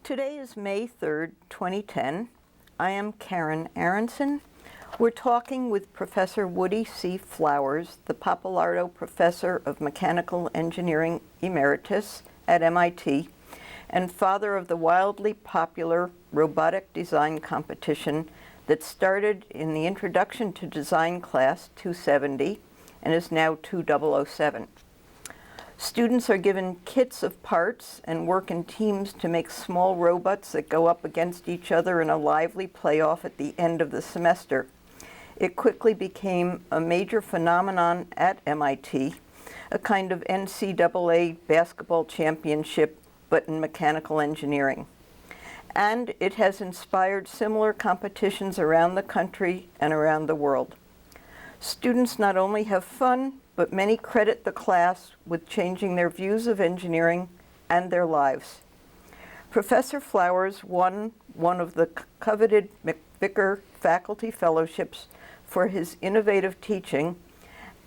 Today is May 3rd, 2010. I am Karen Aronson. We're talking with Professor Woodie C. Flowers, the Pappalardo Professor of Mechanical Engineering Emeritus at MIT, and father of the wildly popular robotic design competition that started in the Introduction to Design class 270 and is now 2007. Students are given kits of parts and work in teams to make small robots that go up against each other in a lively playoff at the end of the semester. It quickly became a major phenomenon at MIT, a kind of NCAA basketball championship, but in mechanical engineering. And it has inspired similar competitions around the country and around the world. Students not only have fun, but many credit the class with changing their views of engineering and their lives. Professor Flowers won one of the coveted McVicker Faculty Fellowships for his innovative teaching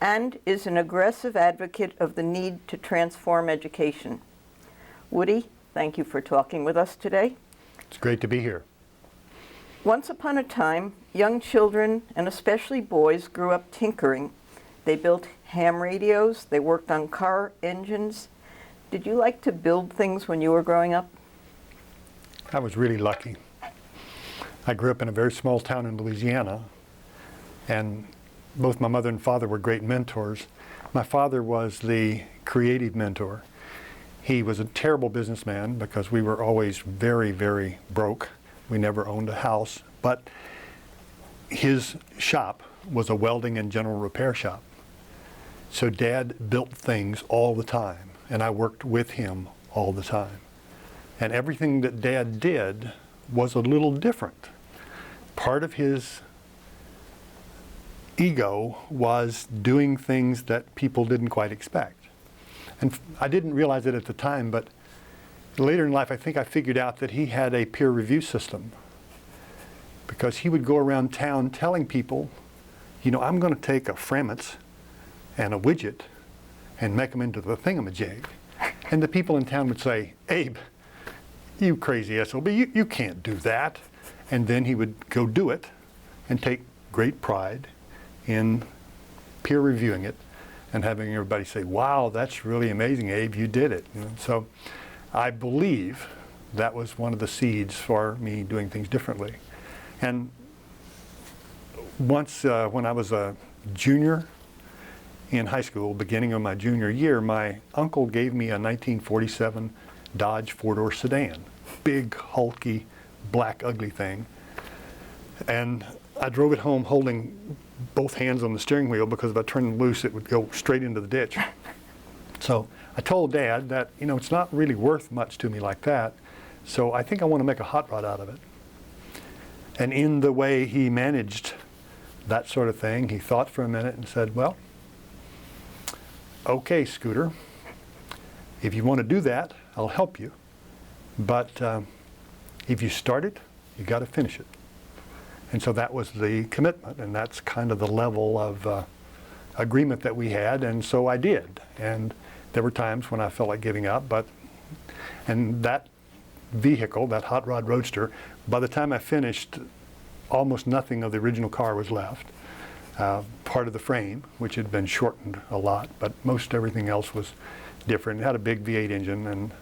and is an aggressive advocate of the need to transform education. Woodie, thank you for talking with us today. It's great to be here. Once upon a time, young children, and especially boys, grew up tinkering. They built ham radios, they worked on car engines. Did you like to build things when you were growing up? I was really lucky. I grew up in a very small town in Louisiana, and both my mother and father were great mentors. My father was the creative mentor. He was a terrible businessman because we were always very, very broke. We never owned a house, but his shop was a welding and general repair shop. So Dad built things all the time, and I worked with him all the time. And everything that Dad did was a little different. Part of his ego was doing things that people didn't quite expect. And I didn't realize it at the time, but later in life I think I figured out that he had a peer review system, because he would go around town telling people, you know, I'm going to take a Framitz and a widget and make them into the thingamajig. And the people in town would say, Abe, you crazy SOB, you can't do that. And then he would go do it and take great pride in peer reviewing it and having everybody say, wow, that's really amazing, Abe, you did it. You know, so I believe that was one of the seeds for me doing things differently. And once when I was a junior in high school, beginning of my junior year, my uncle gave me a 1947 Dodge four-door sedan. Big, hulky, black, ugly thing. And I drove it home holding both hands on the steering wheel, because if I turned it loose, it would go straight into the ditch. So I told Dad that, you know, it's not really worth much to me like that, so I think I want to make a hot rod out of it. And in the way he managed that sort of thing, he thought for a minute and said, well, okay, Scooter, if you want to do that, I'll help you. But if you start it, you got to finish it. And so that was the commitment, and that's kind of the level of agreement that we had, and so I did. And there were times when I felt like giving up, and that vehicle, that hot rod roadster, by the time I finished, almost nothing of the original car was left. Part of the frame, which had been shortened a lot, but most everything else was different. It had a big V8 engine, and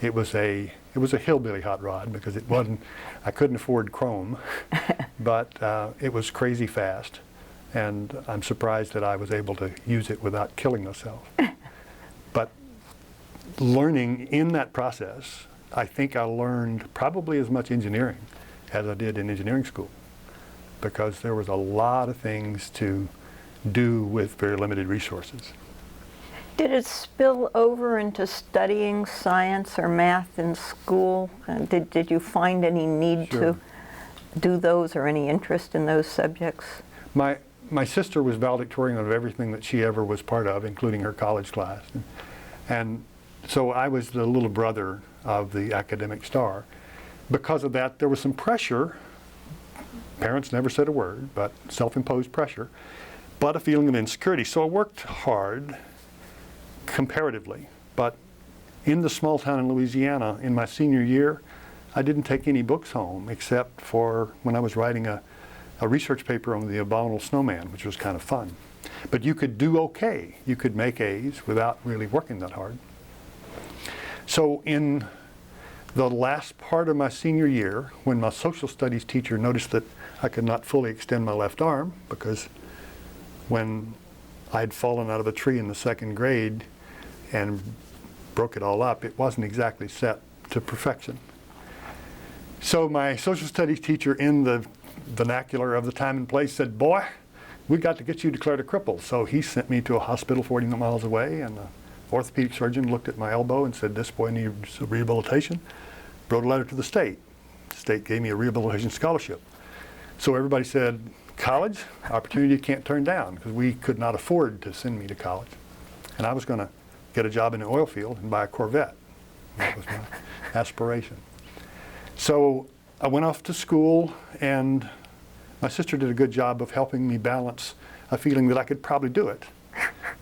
it was a hillbilly hot rod, because it wasn't, I couldn't afford chrome, but it was crazy fast, and I'm surprised that I was able to use it without killing myself. But learning in that process, I think I learned probably as much engineering as I did in engineering school, because there was a lot of things to do with very limited resources. Did it spill over into studying science or math in school? Did you find any need to do those, or any interest in those subjects? My sister was valedictorian of everything that she ever was part of, including her college class. And so I was the little brother of the academic star. Because of that, there was some pressure. Parents never said a word, but self-imposed pressure, but a feeling of insecurity. So I worked hard, comparatively, but in the small town in Louisiana, in my senior year, I didn't take any books home except for when I was writing a research paper on the abominable snowman, which was kind of fun. But you could do okay. You could make A's without really working that hard. So in the last part of my senior year, when my social studies teacher noticed that I could not fully extend my left arm, because when I'd fallen out of a tree in the second grade and broke it all up, it wasn't exactly set to perfection. So my social studies teacher, in the vernacular of the time and place, said, "Boy, we got to get you declared a cripple." So he sent me to a hospital 40 miles away, and the orthopedic surgeon looked at my elbow and said, "This boy needs rehabilitation." Wrote a letter to the state. The state gave me a rehabilitation scholarship. So everybody said, "College, opportunity you can't turn down," because we could not afford to send me to college. And I was going to get a job in the oil field and buy a Corvette. That was my aspiration. So I went off to school, and my sister did a good job of helping me balance a feeling that I could probably do it,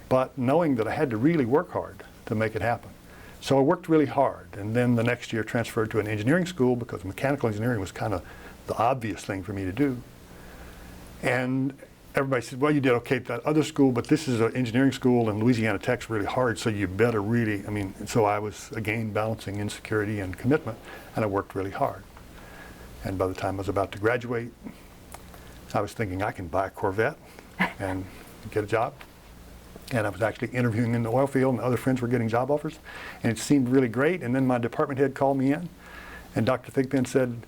but knowing that I had to really work hard to make it happen. So I worked really hard, and then the next year transferred to an engineering school because mechanical engineering was kind of the obvious thing for me to do. And everybody said, "Well, you did okay at that other school, but this is an engineering school, and Louisiana Tech's really hard, so you better really," so I was again balancing insecurity and commitment, and I worked really hard. And by the time I was about to graduate, I was thinking I can buy a Corvette and get a job. And I was actually interviewing in the oil field, and other friends were getting job offers, and it seemed really great. And then my department head called me in, and Dr. Thigpen said,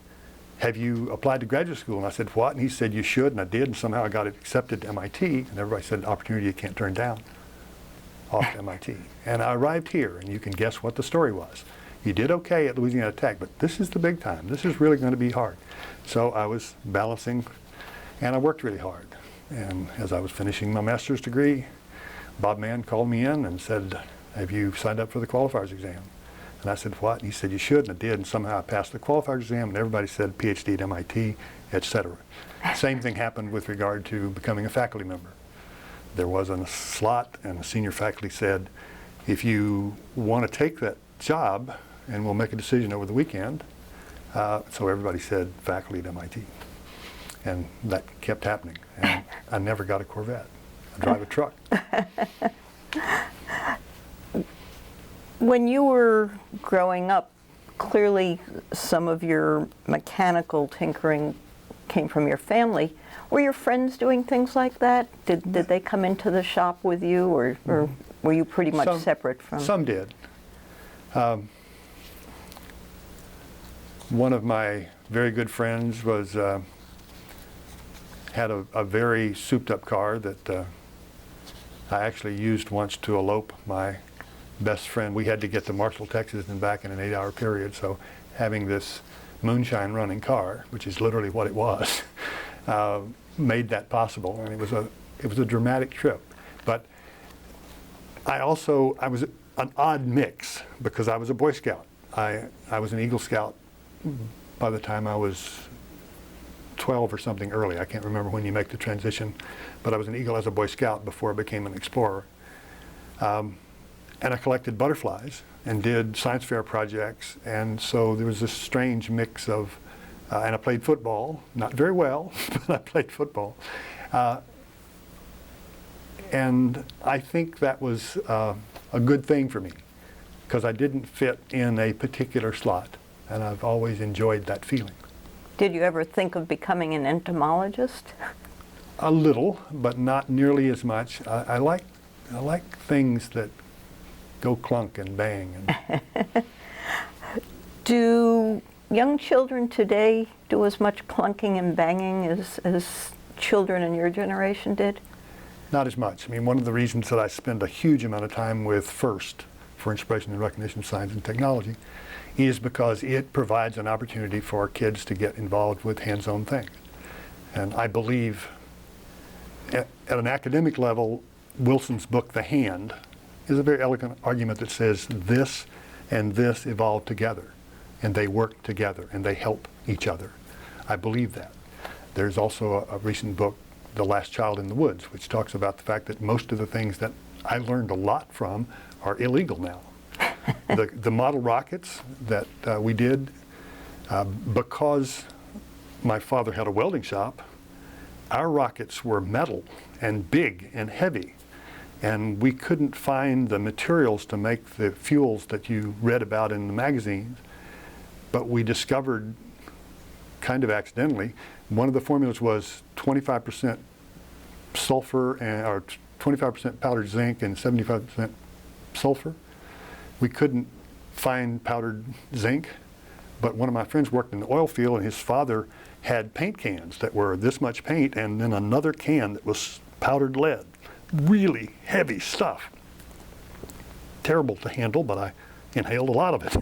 "Have you applied to graduate school?" And I said, "What?" And he said, "You should," and I did, and somehow I got it accepted to MIT, and everybody said, "Opportunity you can't turn down," off to MIT. And I arrived here, and you can guess what the story was. You did okay at Louisiana Tech, but this is the big time. This is really going to be hard. So I was balancing, and I worked really hard. And as I was finishing my master's degree, Bob Mann called me in and said, "Have you signed up for the qualifiers exam?" And I said, "What?" And he said, "You should," and I did, and somehow I passed the qualifiers exam, and everybody said PhD at MIT, etc. Same thing happened with regard to becoming a faculty member. There was a slot, and the senior faculty said, "If you want to take that job, and we'll make a decision over the weekend." So everybody said faculty at MIT. And that kept happening. And I never got a Corvette. I drive a truck. When you were growing up, clearly some of your mechanical tinkering came from your family. Were your friends doing things like that? Did they come into the shop with you, or were you pretty much separate from? Some did. One of my very good friends was had a very souped-up car that I actually used once to elope my best friend. We had to get to Marshall, Texas, and back in an 8-hour period. So having this moonshine-running car, which is literally what it was, made that possible, and it was a dramatic trip. But I was an odd mix because I was a Boy Scout. I was an Eagle Scout by the time I was 12 or something early. I can't remember when you make the transition, but I was an Eagle as a Boy Scout before I became an explorer. And I collected butterflies and did science fair projects, and so there was this strange mix of, and I played football, not very well, but I played football. And I think that was a good thing for me, because I didn't fit in a particular slot, and I've always enjoyed that feeling. Did you ever think of becoming an entomologist? A little, but not nearly as much. I like things that go clunk and bang. And do young children today do as much clunking and banging as children in your generation did? Not as much. I mean, one of the reasons that I spend a huge amount of time with FIRST, for Inspiration and Recognition Science and Technology, is because it provides an opportunity for kids to get involved with hands-on things. And I believe at an academic level, Wilson's book, The Hand, is a very elegant argument that says this and this evolve together, and they work together, and they help each other. I believe that. There's also a recent book, The Last Child in the Woods, which talks about the fact that most of the things that I learned a lot from are illegal now. The model rockets that we did Because my father had a welding shop, our rockets were metal and big and heavy. And we couldn't find the materials to make the fuels that you read about in the magazines. But we discovered, kind of accidentally, one of the formulas was 25% sulfur or 25% powdered zinc and 75% sulfur. We couldn't find powdered zinc, but one of my friends worked in the oil field, and his father had paint cans that were this much paint and then another can that was powdered lead. Really heavy stuff. Terrible to handle, but I inhaled a lot of it.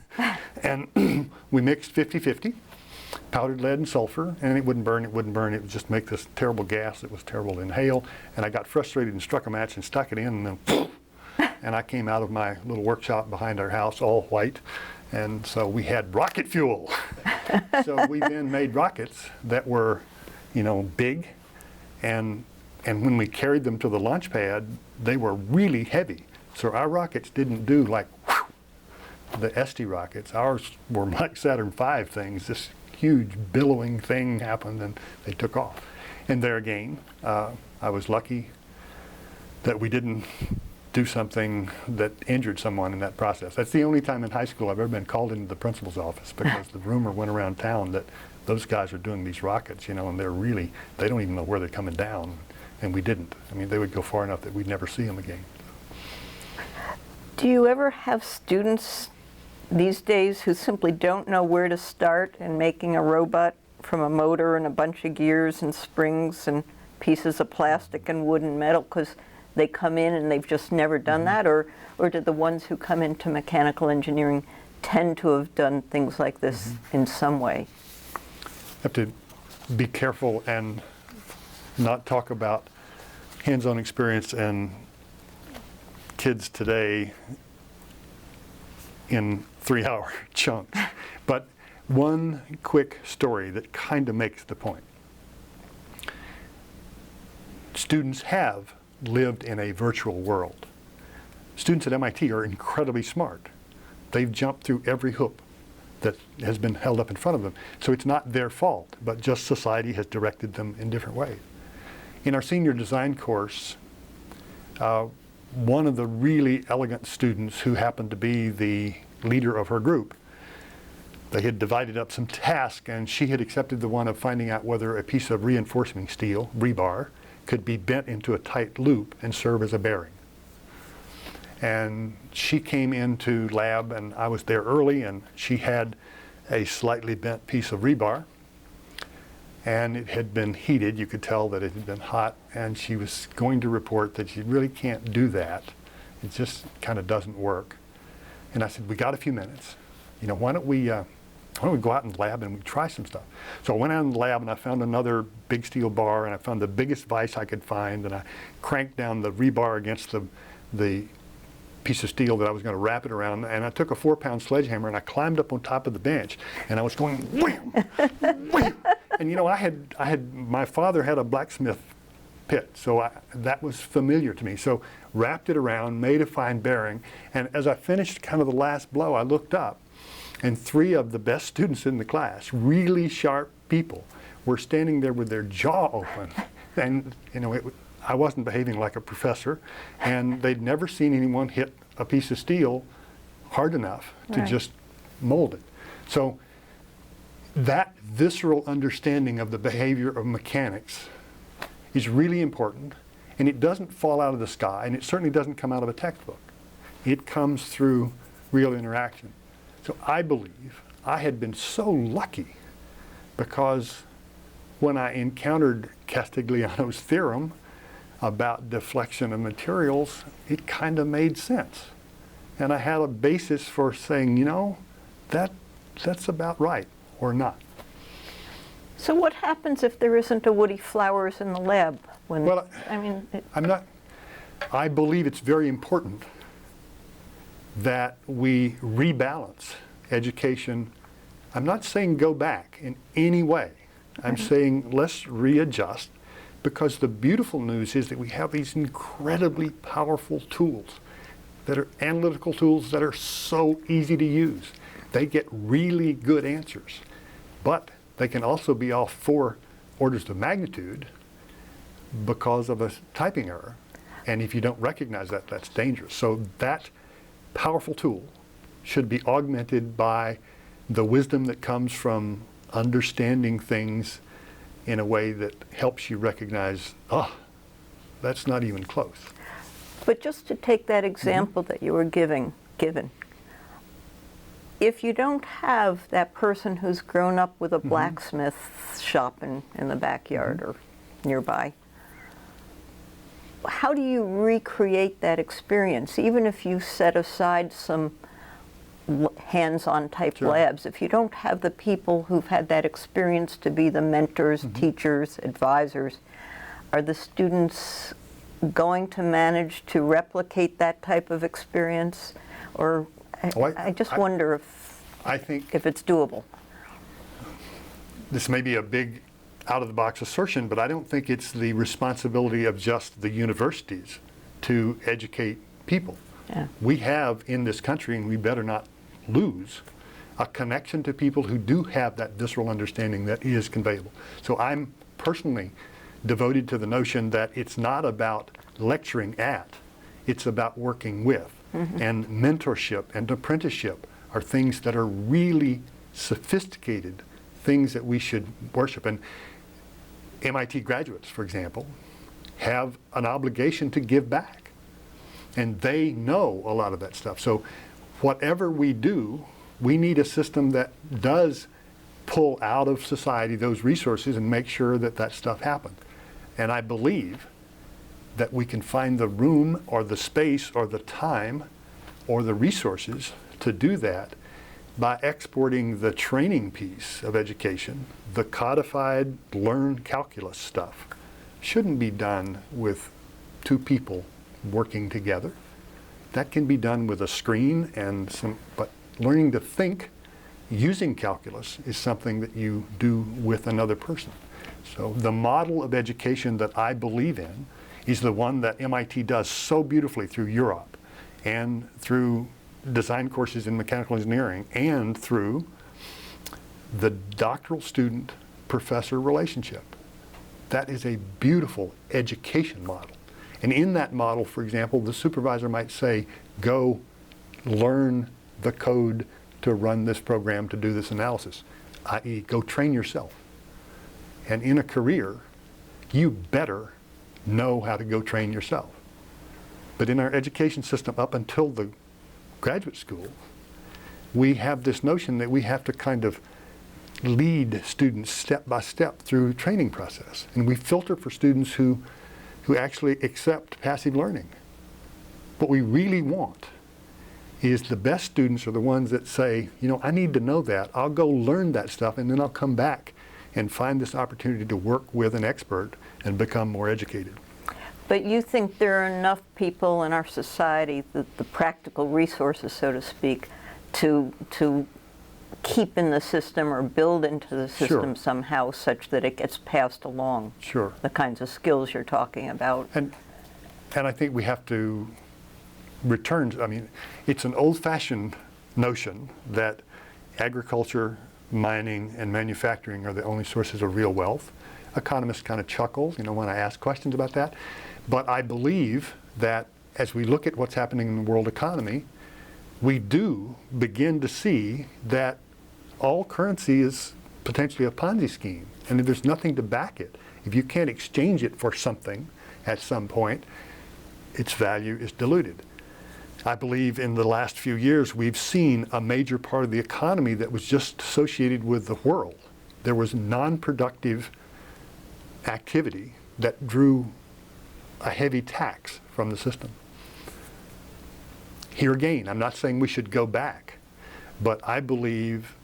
And we mixed 50-50, powdered lead and sulfur, and it wouldn't burn, it wouldn't burn. It would just make this terrible gas that was terrible to inhale. And I got frustrated and struck a match and stuck it in, and then and I came out of my little workshop behind our house all white. And so we had rocket fuel. So we then made rockets that were, you know, big, and when we carried them to the launch pad, they were really heavy. So our rockets didn't do like the ST rockets. Ours were like Saturn V things. This huge billowing thing happened and they took off. And there again, I was lucky that we didn't do something that injured someone in that process. That's the only time in high school I've ever been called into the principal's office, because the rumor went around town that those guys are doing these rockets, you know, and they don't even know where they're coming down. And we didn't. I mean, they would go far enough that we'd never see them again. Do you ever have students these days who simply don't know where to start in making a robot from a motor and a bunch of gears and springs and pieces of plastic and wood and metal because they come in and they've just never done that? Or do the ones who come into mechanical engineering tend to have done things like this in some way? Have to be careful and not talk about hands-on experience and kids today in 3-hour chunks. But one quick story that kind of makes the point. Students have lived in a virtual world. Students at MIT are incredibly smart. They've jumped through every hoop that has been held up in front of them. So it's not their fault, but just society has directed them in different ways. In our senior design course, one of the really elegant students who happened to be the leader of her group, they had divided up some tasks, and she had accepted the one of finding out whether a piece of reinforcing steel, rebar, could be bent into a tight loop and serve as a bearing. And she came into lab, and I was there early, and she had a slightly bent piece of rebar, and it had been heated. You could tell that it had been hot, and she was going to report that she really can't do that. It just kind of doesn't work. And I said, we got a few minutes. You know, why don't we go out in the lab and we try some stuff? So I went out in the lab and I found another big steel bar, and I found the biggest vise I could find, and I cranked down the rebar against the piece of steel that I was going to wrap it around, and I took a 4-pound sledgehammer and I climbed up on top of the bench, and I was going wham, wham. And you know, my father had a blacksmith pit, so that was familiar to me. So wrapped it around, made a fine bearing, and as I finished kind of the last blow, I looked up, and 3 of the best students in the class, really sharp people, were standing there with their jaw open. And you know, I wasn't behaving like a professor, and they'd never seen anyone hit a piece of steel hard enough to just mold it. So that visceral understanding of the behavior of mechanics is really important, and it doesn't fall out of the sky, and it certainly doesn't come out of a textbook. It comes through real interaction. So I believe I had been so lucky, because when I encountered Castigliano's theorem about deflection of materials, it kind of made sense. And I had a basis for saying, you know, that's about right, or not. So what happens if there isn't a Woody Flowers in the lab? Well, I believe it's very important that we rebalance education. I'm not saying go back in any way. I'm saying let's readjust, because the beautiful news is that we have these incredibly powerful tools that are analytical tools that are so easy to use. They get really good answers. But they can also be off 4 orders of magnitude because of a typing error. And if you don't recognize that, that's dangerous. So that powerful tool should be augmented by the wisdom that comes from understanding things in a way that helps you recognize, oh, that's not even close. But just to take that example that you were given, if you don't have that person who's grown up with a blacksmith shop in the backyard or nearby, how do you recreate that experience? Even if you set aside some hands-on type labs, if you don't have the people who've had that experience to be the mentors, teachers, advisors, are the students going to manage to replicate that type of experience? Or I just wonder if it's doable. This may be a big out-of-the-box assertion, but I don't think it's the responsibility of just the universities to educate people. Yeah. We have in this country, and we better not lose, a connection to people who do have that visceral understanding that is conveyable. So I'm personally devoted to the notion that it's not about lecturing at, it's about working with. And mentorship and apprenticeship are things that are really sophisticated things that we should worship. And MIT graduates, for example, have an obligation to give back. And they know a lot of that stuff. So whatever we do, we need a system that does pull out of society those resources and make sure that that stuff happens. And I believe that we can find the room or the space or the time or the resources to do that by exporting the training piece of education. The codified learn calculus stuff shouldn't be done with 2 people working together. That can be done with a screen and but learning to think using calculus is something that you do with another person. So the model of education that I believe in is the one that MIT does so beautifully through Europe and through design courses in mechanical engineering and through the doctoral student professor relationship. That is a beautiful education model. And in that model, for example, the supervisor might say, go learn the code to run this program to do this analysis, i.e. go train yourself. And in a career, you better know how to go train yourself. But in our education system up until the graduate school, we have this notion that we have to kind of lead students step by step through the training process. And we filter for students who actually accept passive learning. What we really want is the best students are the ones that say, you know, I need to know that. I'll go learn that stuff and then I'll come back and find this opportunity to work with an expert and become more educated. But you think there are enough people in our society, the practical resources, so to speak, to keep in the system or build into the system somehow such that it gets passed along? Sure. The kinds of skills you're talking about. And I think we have to return, I mean, it's an old-fashioned notion that agriculture, mining, and manufacturing are the only sources of real wealth. Economists kind of chuckle, you know, when I ask questions about that. But I believe that as we look at what's happening in the world economy, we do begin to see that all currency is potentially a Ponzi scheme, and if there's nothing to back it, if you can't exchange it for something at some point, its value is diluted. I believe in the last few years we've seen a major part of the economy that was just associated with the world. There was non-productive activity that drew a heavy tax from the system. Here again, I'm not saying we should go back, but I believe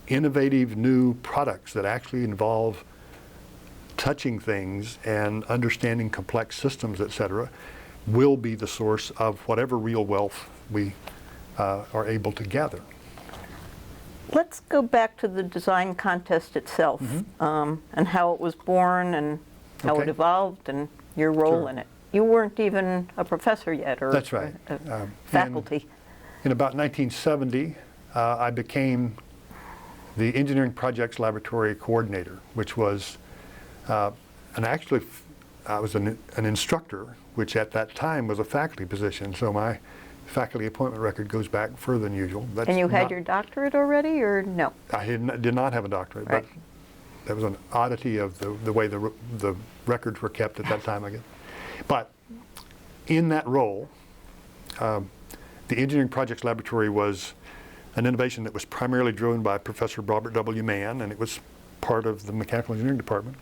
innovative new products that actually involve touching things and understanding complex systems, etc., will be the source of whatever real wealth we are able to gather. Let's go back to the design contest itself, and how it was born and how it evolved and your role in it. You weren't even a professor yet, or That's right. Faculty. In about 1970, I became the Engineering Projects Laboratory Coordinator, which was, actually, I was an instructor, which at that time was a faculty position, so my faculty appointment record goes back further than usual. That's And you had your doctorate already, or no? I did not have a doctorate, Right. but that was an oddity of the way the records were kept at that time, I guess. But in that role, the Engineering Projects Laboratory was an innovation that was primarily driven by Professor Robert W. Mann, and it was part of the Mechanical Engineering Department.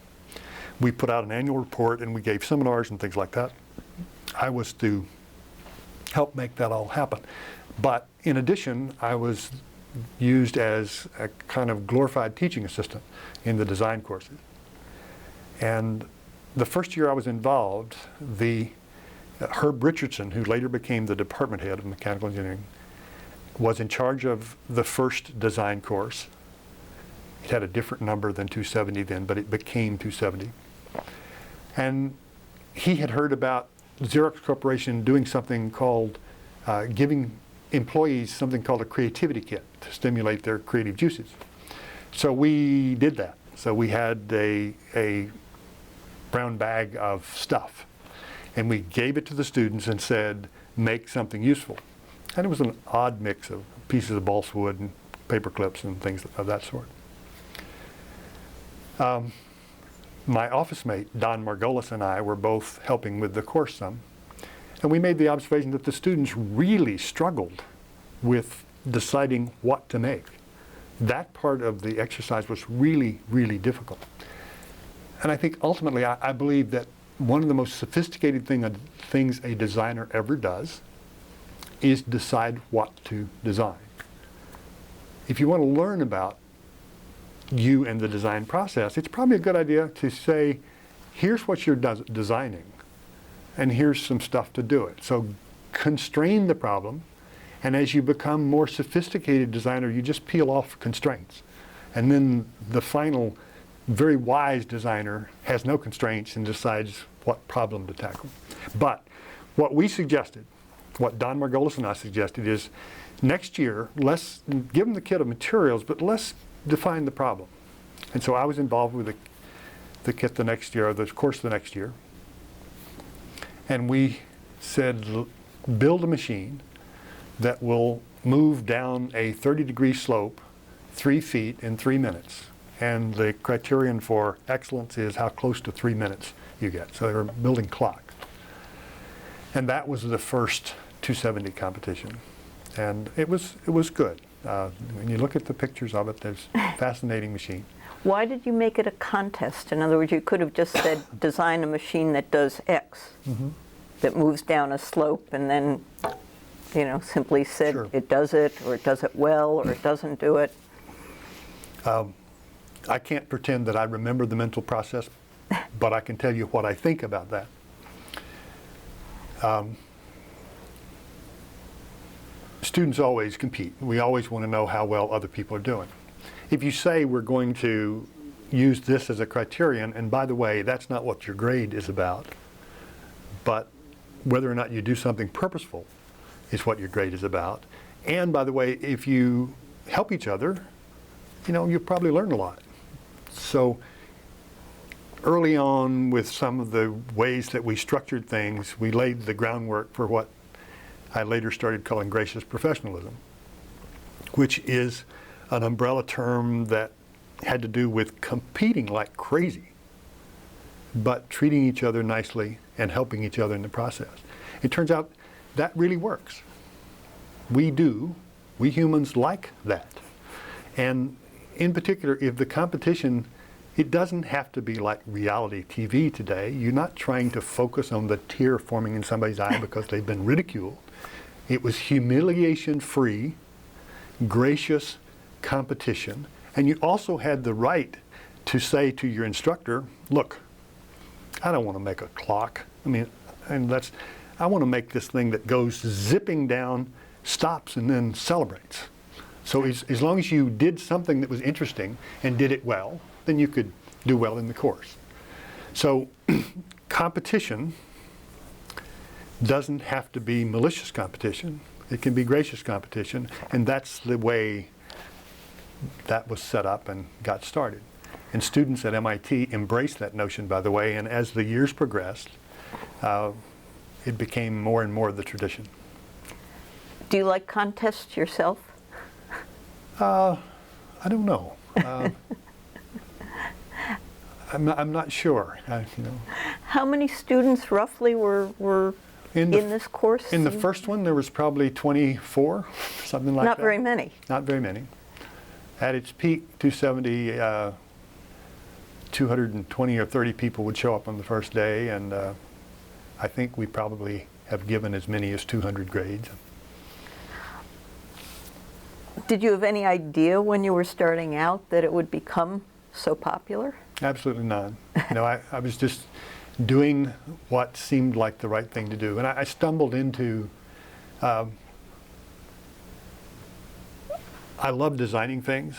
We put out an annual report and we gave seminars and things like that. I was to help make that all happen. But in addition, I was used as a kind of glorified teaching assistant in the design courses. And the first year I was involved, Herb Richardson, who later became the department head of mechanical engineering, was in charge of the first design course. It had a different number than 270 then, but it became 270. And he had heard about Xerox Corporation doing something called, giving employees something called a creativity kit to stimulate their creative juices. So we did that. So we had a brown bag of stuff, and we gave it to the students and said, make something useful. And it was an odd mix of pieces of balsa wood and paper clips and things of that sort. My office mate, Don Margolis, and I were both helping with the course some. And we made the observation that the students really struggled with deciding what to make. That part of the exercise was really, really difficult. And I think ultimately, I believe that one of the most sophisticated things a designer ever does is decide what to design. If you want to learn about you and the design process, it's probably a good idea to say, here's what you're designing, and here's some stuff to do it. So constrain the problem, and as you become more sophisticated designer, you just peel off constraints. And then the final, very wise designer has no constraints and decides what problem to tackle. But what we suggested, what Don Margolis and I suggested is, next year, let's give them the kit of materials, but let's define the problem. And so I was involved with the kit the next year, or the course the next year. And we said, build a machine that will move down a 30-degree slope 3 feet in 3 minutes. And the criterion for excellence is how close to 3 minutes you get. So they were building clocks. And that was the first 270 competition. And it was good. When you look at the pictures of it, there's a fascinating machine. Why did you make it a contest? In other words, you could have just said, design a machine that does X, that moves down a slope, and then, simply said, Sure. It does it, or it does it well, or it doesn't do it. I can't pretend that I remember the mental process, but I can tell you what I think about that. Students always compete. We always want to know how well other people are doing. If you say we're going to use this as a criterion, and by the way, that's not what your grade is about, but whether or not you do something purposeful is what your grade is about. And by the way, if you help each other, you'll probably learn a lot. So early on, with some of the ways that we structured things, we laid the groundwork for what I later started calling gracious professionalism, which is an umbrella term that had to do with competing like crazy, but treating each other nicely and helping each other in the process. It turns out that really works. We humans like that. And in particular, if the competition, it doesn't have to be like reality TV today. You're not trying to focus on the tear forming in somebody's eye because they've been ridiculed. It was humiliation-free, gracious competition. And you also had the right to say to your instructor, look, I don't want to make a clock. I want to make this thing that goes zipping down, stops, and then celebrates. So as long as you did something that was interesting and did it well, then you could do well in the course. So competition doesn't have to be malicious competition. It can be gracious competition, and that's the way that was set up and got started. And students at MIT embraced that notion, by the way, and as the years progressed, it became more and more the tradition. Do you like contests yourself? I don't know. I'm not sure. How many students roughly were in this course? In the first one, there was probably 24, something like that. Not very many. Not very many. At its peak, 270, 220 or 30 people would show up on the first day, and I think we probably have given as many as 200 grades. Did you have any idea when you were starting out that it would become so popular? Absolutely none. I was just doing what seemed like the right thing to do. And I stumbled into, I love designing things.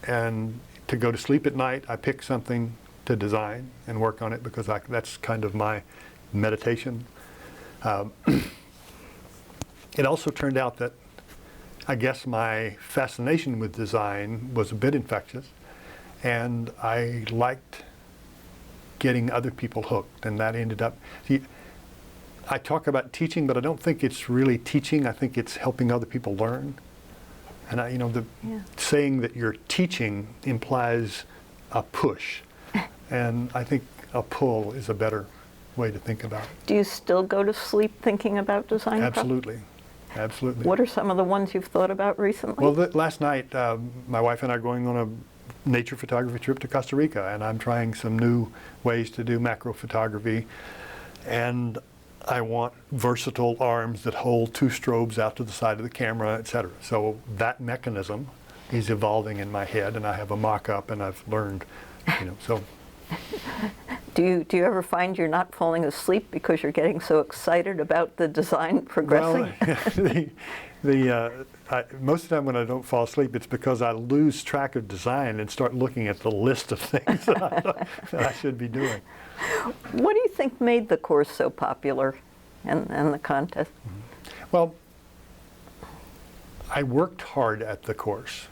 And to go to sleep at night, I pick something to design and work on it because that's kind of my meditation. It also turned out that I guess my fascination with design was a bit infectious, and I liked getting other people hooked, and that ended up, I talk about teaching, but I don't think it's really teaching. I think it's helping other people learn. And saying that you're teaching implies a push, and I think a pull is a better way to think about it. Do you still go to sleep thinking about design? Absolutely. Absolutely. What are some of the ones you've thought about recently? Well, last night, my wife and I are going on a nature photography trip to Costa Rica, and I'm trying some new ways to do macro photography. And I want versatile arms that hold 2 strobes out to the side of the camera, etc. So that mechanism is evolving in my head, and I have a mock-up, and I've learned, so. Do you ever find you're not falling asleep because you're getting so excited about the design progressing? Well, most of the time when I don't fall asleep, it's because I lose track of design and start looking at the list of things that I should be doing. What do you think made the course so popular and the contest? Well, I worked hard at the course.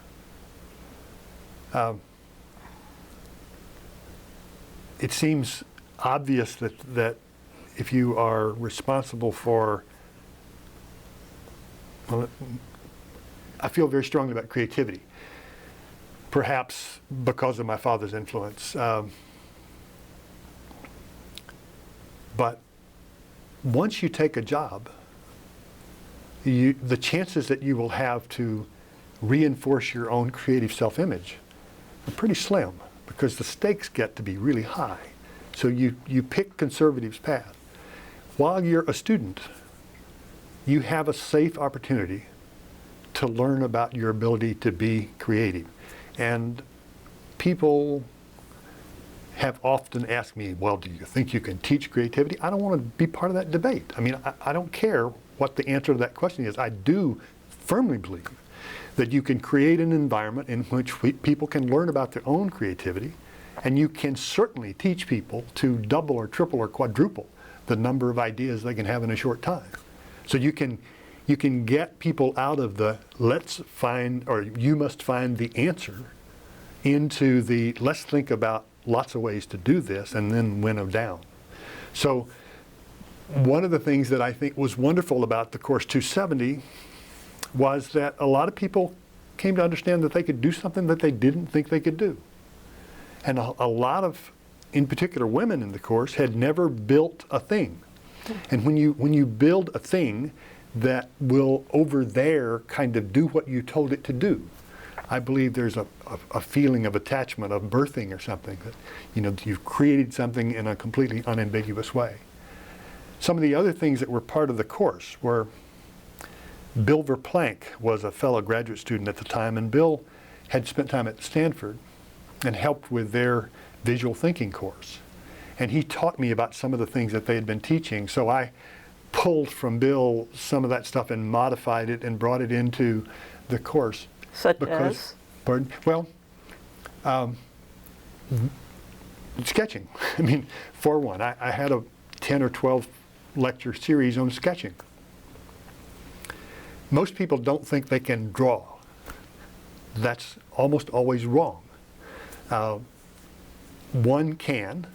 It seems obvious that if you are responsible for, well, I feel very strongly about creativity, perhaps because of my father's influence. But once you take a job, the chances that you will have to reinforce your own creative self-image are pretty slim, because the stakes get to be really high. So you pick conservative's path. While you're a student, you have a safe opportunity to learn about your ability to be creative. And people have often asked me, well, do you think you can teach creativity? I don't want to be part of that debate. I mean, I don't care what the answer to that question is. I do firmly believe that you can create an environment in which people can learn about their own creativity, and you can certainly teach people to double or triple or quadruple the number of ideas they can have in a short time. So you can get people out of the let's find, or you must find the answer, into the let's think about lots of ways to do this and then winnow down. So one of the things that I think was wonderful about the course 270 was that a lot of people came to understand that they could do something that they didn't think they could do. And a lot of, in particular, women in the course had never built a thing. And when you build a thing that will over there kind of do what you told it to do, I believe there's a feeling of attachment, of birthing or something, that you've created something in a completely unambiguous way. Some of the other things that were part of the course were Bill Verplank was a fellow graduate student at the time, and Bill had spent time at Stanford and helped with their visual thinking course. And he taught me about some of the things that they had been teaching, so I pulled from Bill some of that stuff and modified it and brought it into the course. Such as? Pardon? Well, sketching. I mean, for one, I had a 10 or 12 lecture series on sketching. Most people don't think they can draw. that's almost always wrong. One can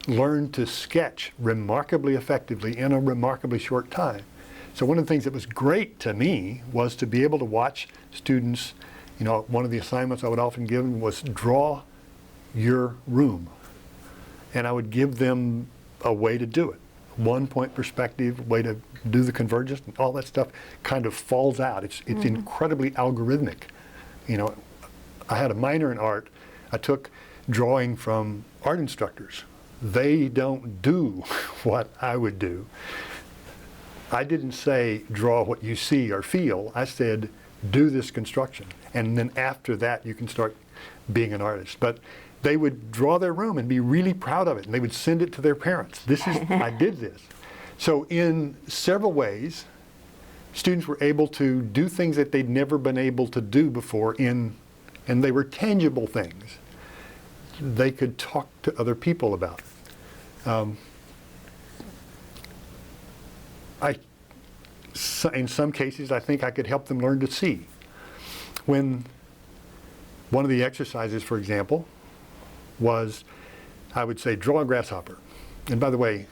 learn to sketch remarkably effectively in a remarkably short time. So one of the things that was great to me was to be able to watch students, one of the assignments I would often give them was draw your room. And I would give them a way to do it. 1 point perspective, way to do the convergence, and all that stuff kind of falls out. It's incredibly algorithmic. I had a minor in art. I took drawing from art instructors. They don't do what I would do. I didn't say draw what you see or feel. I said do this construction. And then after that you can start being an artist. But they would draw their room and be really proud of it, and they would send it to their parents. I did this. So in several ways, students were able to do things that they'd never been able to do before, and they were tangible things. They could talk to other people about it. In some cases, I think I could help them learn to see. When one of the exercises, for example, was I would say, draw a grasshopper. And by the way,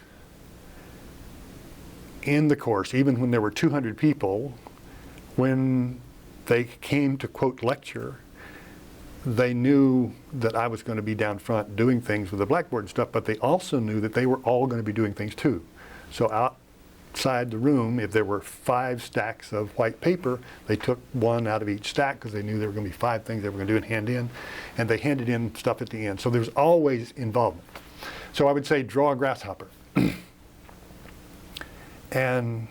in the course, even when there were 200 people, when they came to quote lecture, they knew that I was going to be down front doing things with the blackboard and stuff, but they also knew that they were all going to be doing things too. So outside the room, if there were 5 stacks of white paper, they took one out of each stack because they knew there were going to be 5 things they were going to do and hand in, and they handed in stuff at the end. So there was always involvement. So I would say, draw a grasshopper. And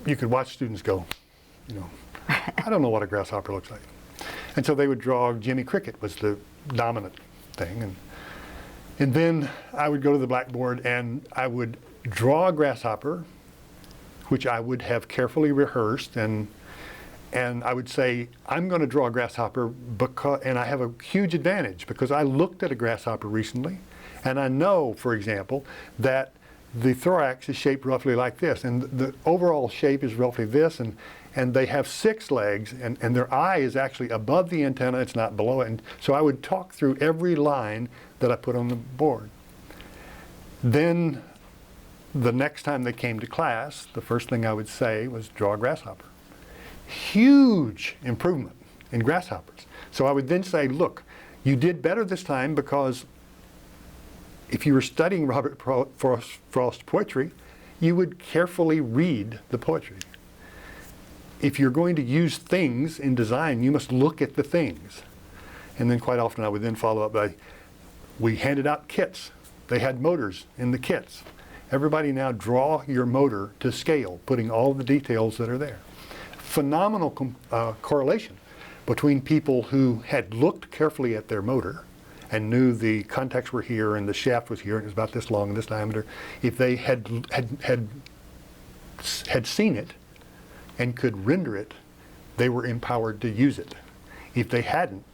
you could watch students go, I don't know what a grasshopper looks like. And so they would draw Jimmy Cricket was the dominant thing. And then I would go to the blackboard and I would draw a grasshopper, which I would have carefully rehearsed, and I would say, I'm going to draw a grasshopper and I have a huge advantage because I looked at a grasshopper recently, and I know, for example, that the thorax is shaped roughly like this, and the overall shape is roughly this, and they have 6 legs, and their eye is actually above the antenna, it's not below it. And so I would talk through every line that I put on the board. Then the next time they came to class, the first thing I would say was, draw a grasshopper. Huge improvement in grasshoppers. So I would then say, look, you did better this time because if you were studying Robert Frost poetry, you would carefully read the poetry. If you're going to use things in design, you must look at the things. And then quite often I would then follow up by, we handed out kits. They had motors in the kits. Everybody now draw your motor to scale, putting all the details that are there. Phenomenal correlation between people who had looked carefully at their motor and knew the contacts were here and the shaft was here and it was about this long and this diameter. If they had seen it and could render it, they were empowered to use it. If they hadn't,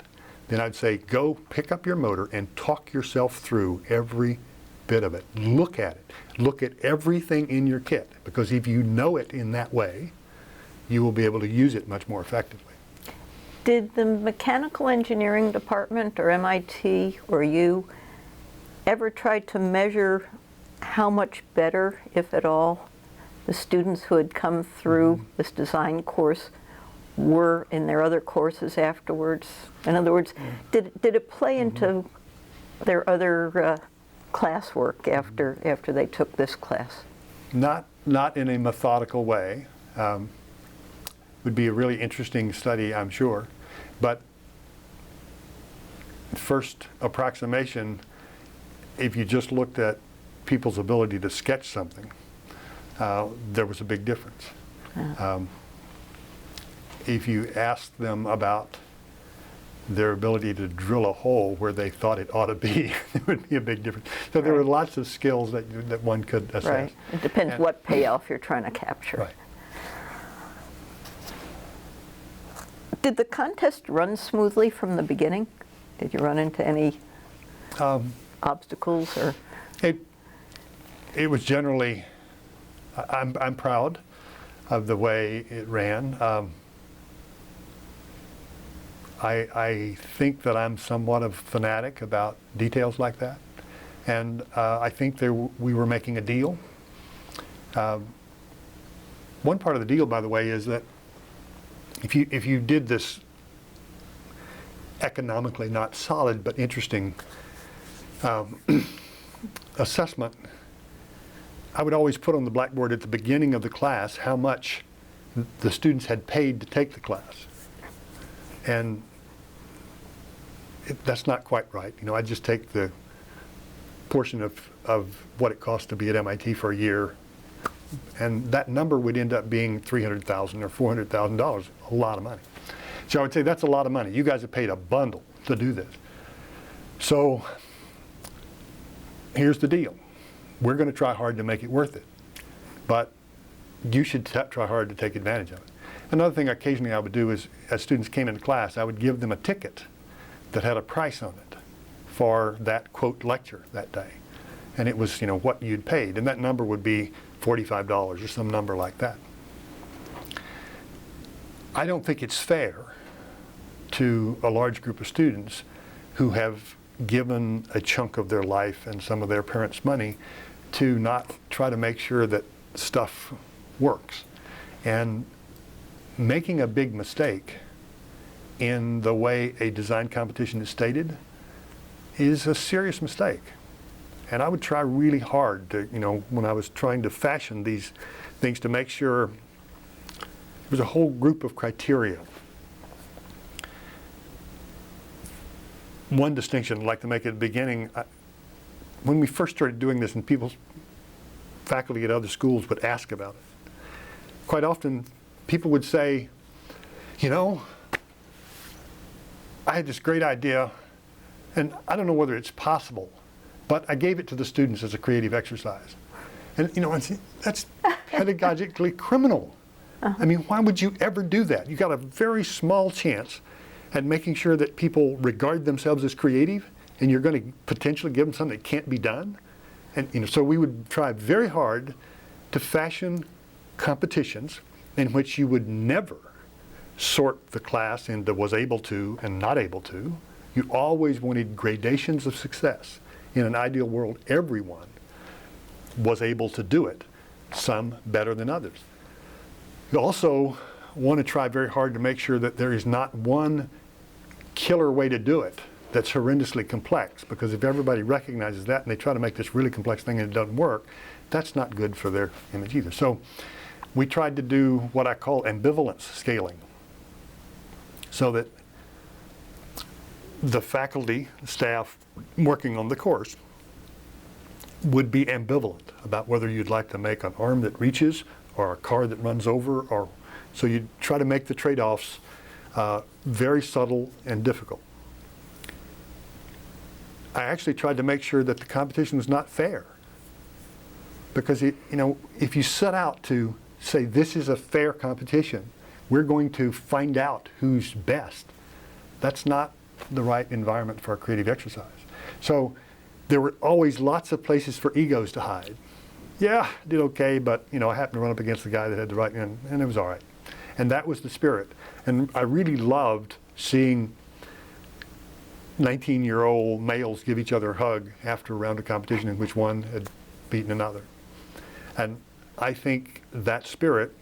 then I'd say, go pick up your motor and talk yourself through every bit of it. Look at it. Look at everything in your kit, because if you know it in that way, you will be able to use it much more effectively. Did the mechanical engineering department or MIT or you ever try to measure how much better, if at all, the students who had come through this design course were in their other courses afterwards? In other words, did it play into their other classwork after they took this class? Not in a methodical way. Would be a really interesting study, I'm sure. But first approximation, if you just looked at people's ability to sketch something, there was a big difference. If you asked them about their ability to drill a hole where they thought it ought to be, there would be a big difference. So there were lots of skills that one could assess. Right. It depends what payoff you're trying to capture. Right. Did the contest run smoothly from the beginning? Did you run into any obstacles or? It was generally. I'm proud of the way it ran. I think that I'm somewhat of a fanatic about details like that. And I think we were making a deal. One part of the deal, by the way, is that if you did this economically not solid but interesting assessment, I would always put on the blackboard at the beginning of the class how much the students had paid to take the class. And that's not quite right. You know, I just take the portion of what it costs to be at MIT for a year, and that number would end up being $300,000 or $400,000, a lot of money. So I would say that's a lot of money. You guys have paid a bundle to do this. So here's the deal. We're going to try hard to make it worth it, but you should try hard to take advantage of it. Another thing occasionally I would do is, as students came into class, I would give them a ticket that had a price on it for that quote lecture that day. And it was, you know, what you'd paid, and that number would be $45 or some number like that. I don't think it's fair to a large group of students who have given a chunk of their life and some of their parents' money to not try to make sure that stuff works. And making a big mistake in the way a design competition is stated is a serious mistake. And I would try really hard to, you know, when I was trying to fashion these things, to make sure there was a whole group of criteria. One distinction I'd like to make at the beginning, when we first started doing this and faculty at other schools would ask about it, quite often people would say, you know, I had this great idea, and I don't know whether it's possible, but I gave it to the students as a creative exercise. And you know, that's pedagogically criminal. I mean, why would you ever do that? You got a very small chance at making sure that people regard themselves as creative, and you're going to potentially give them something that can't be done. And you know, so we would try very hard to fashion competitions in which you would never sort the class into was able to and not able to. You always wanted gradations of success. In an ideal world, everyone was able to do it, some better than others. You also want to try very hard to make sure that there is not one killer way to do it that's horrendously complex, because if everybody recognizes that and they try to make this really complex thing and it doesn't work, that's not good for their image either. So we tried to do what I call ambivalence scaling, so that the faculty, staff working on the course would be ambivalent about whether you'd like to make an arm that reaches or a car that runs over, or so you try to make the trade-offs very subtle and difficult. I actually tried to make sure that the competition was not fair, because you know, if you set out to say this is a fair competition, we're going to find out who's best, that's not the right environment for a creative exercise. So there were always lots of places for egos to hide. Yeah, I did okay, but you know, I happened to run up against the guy that had the right end, and it was all right. And that was the spirit. And I really loved seeing 19-year-old males give each other a hug after a round of competition in which one had beaten another. And I think that spirit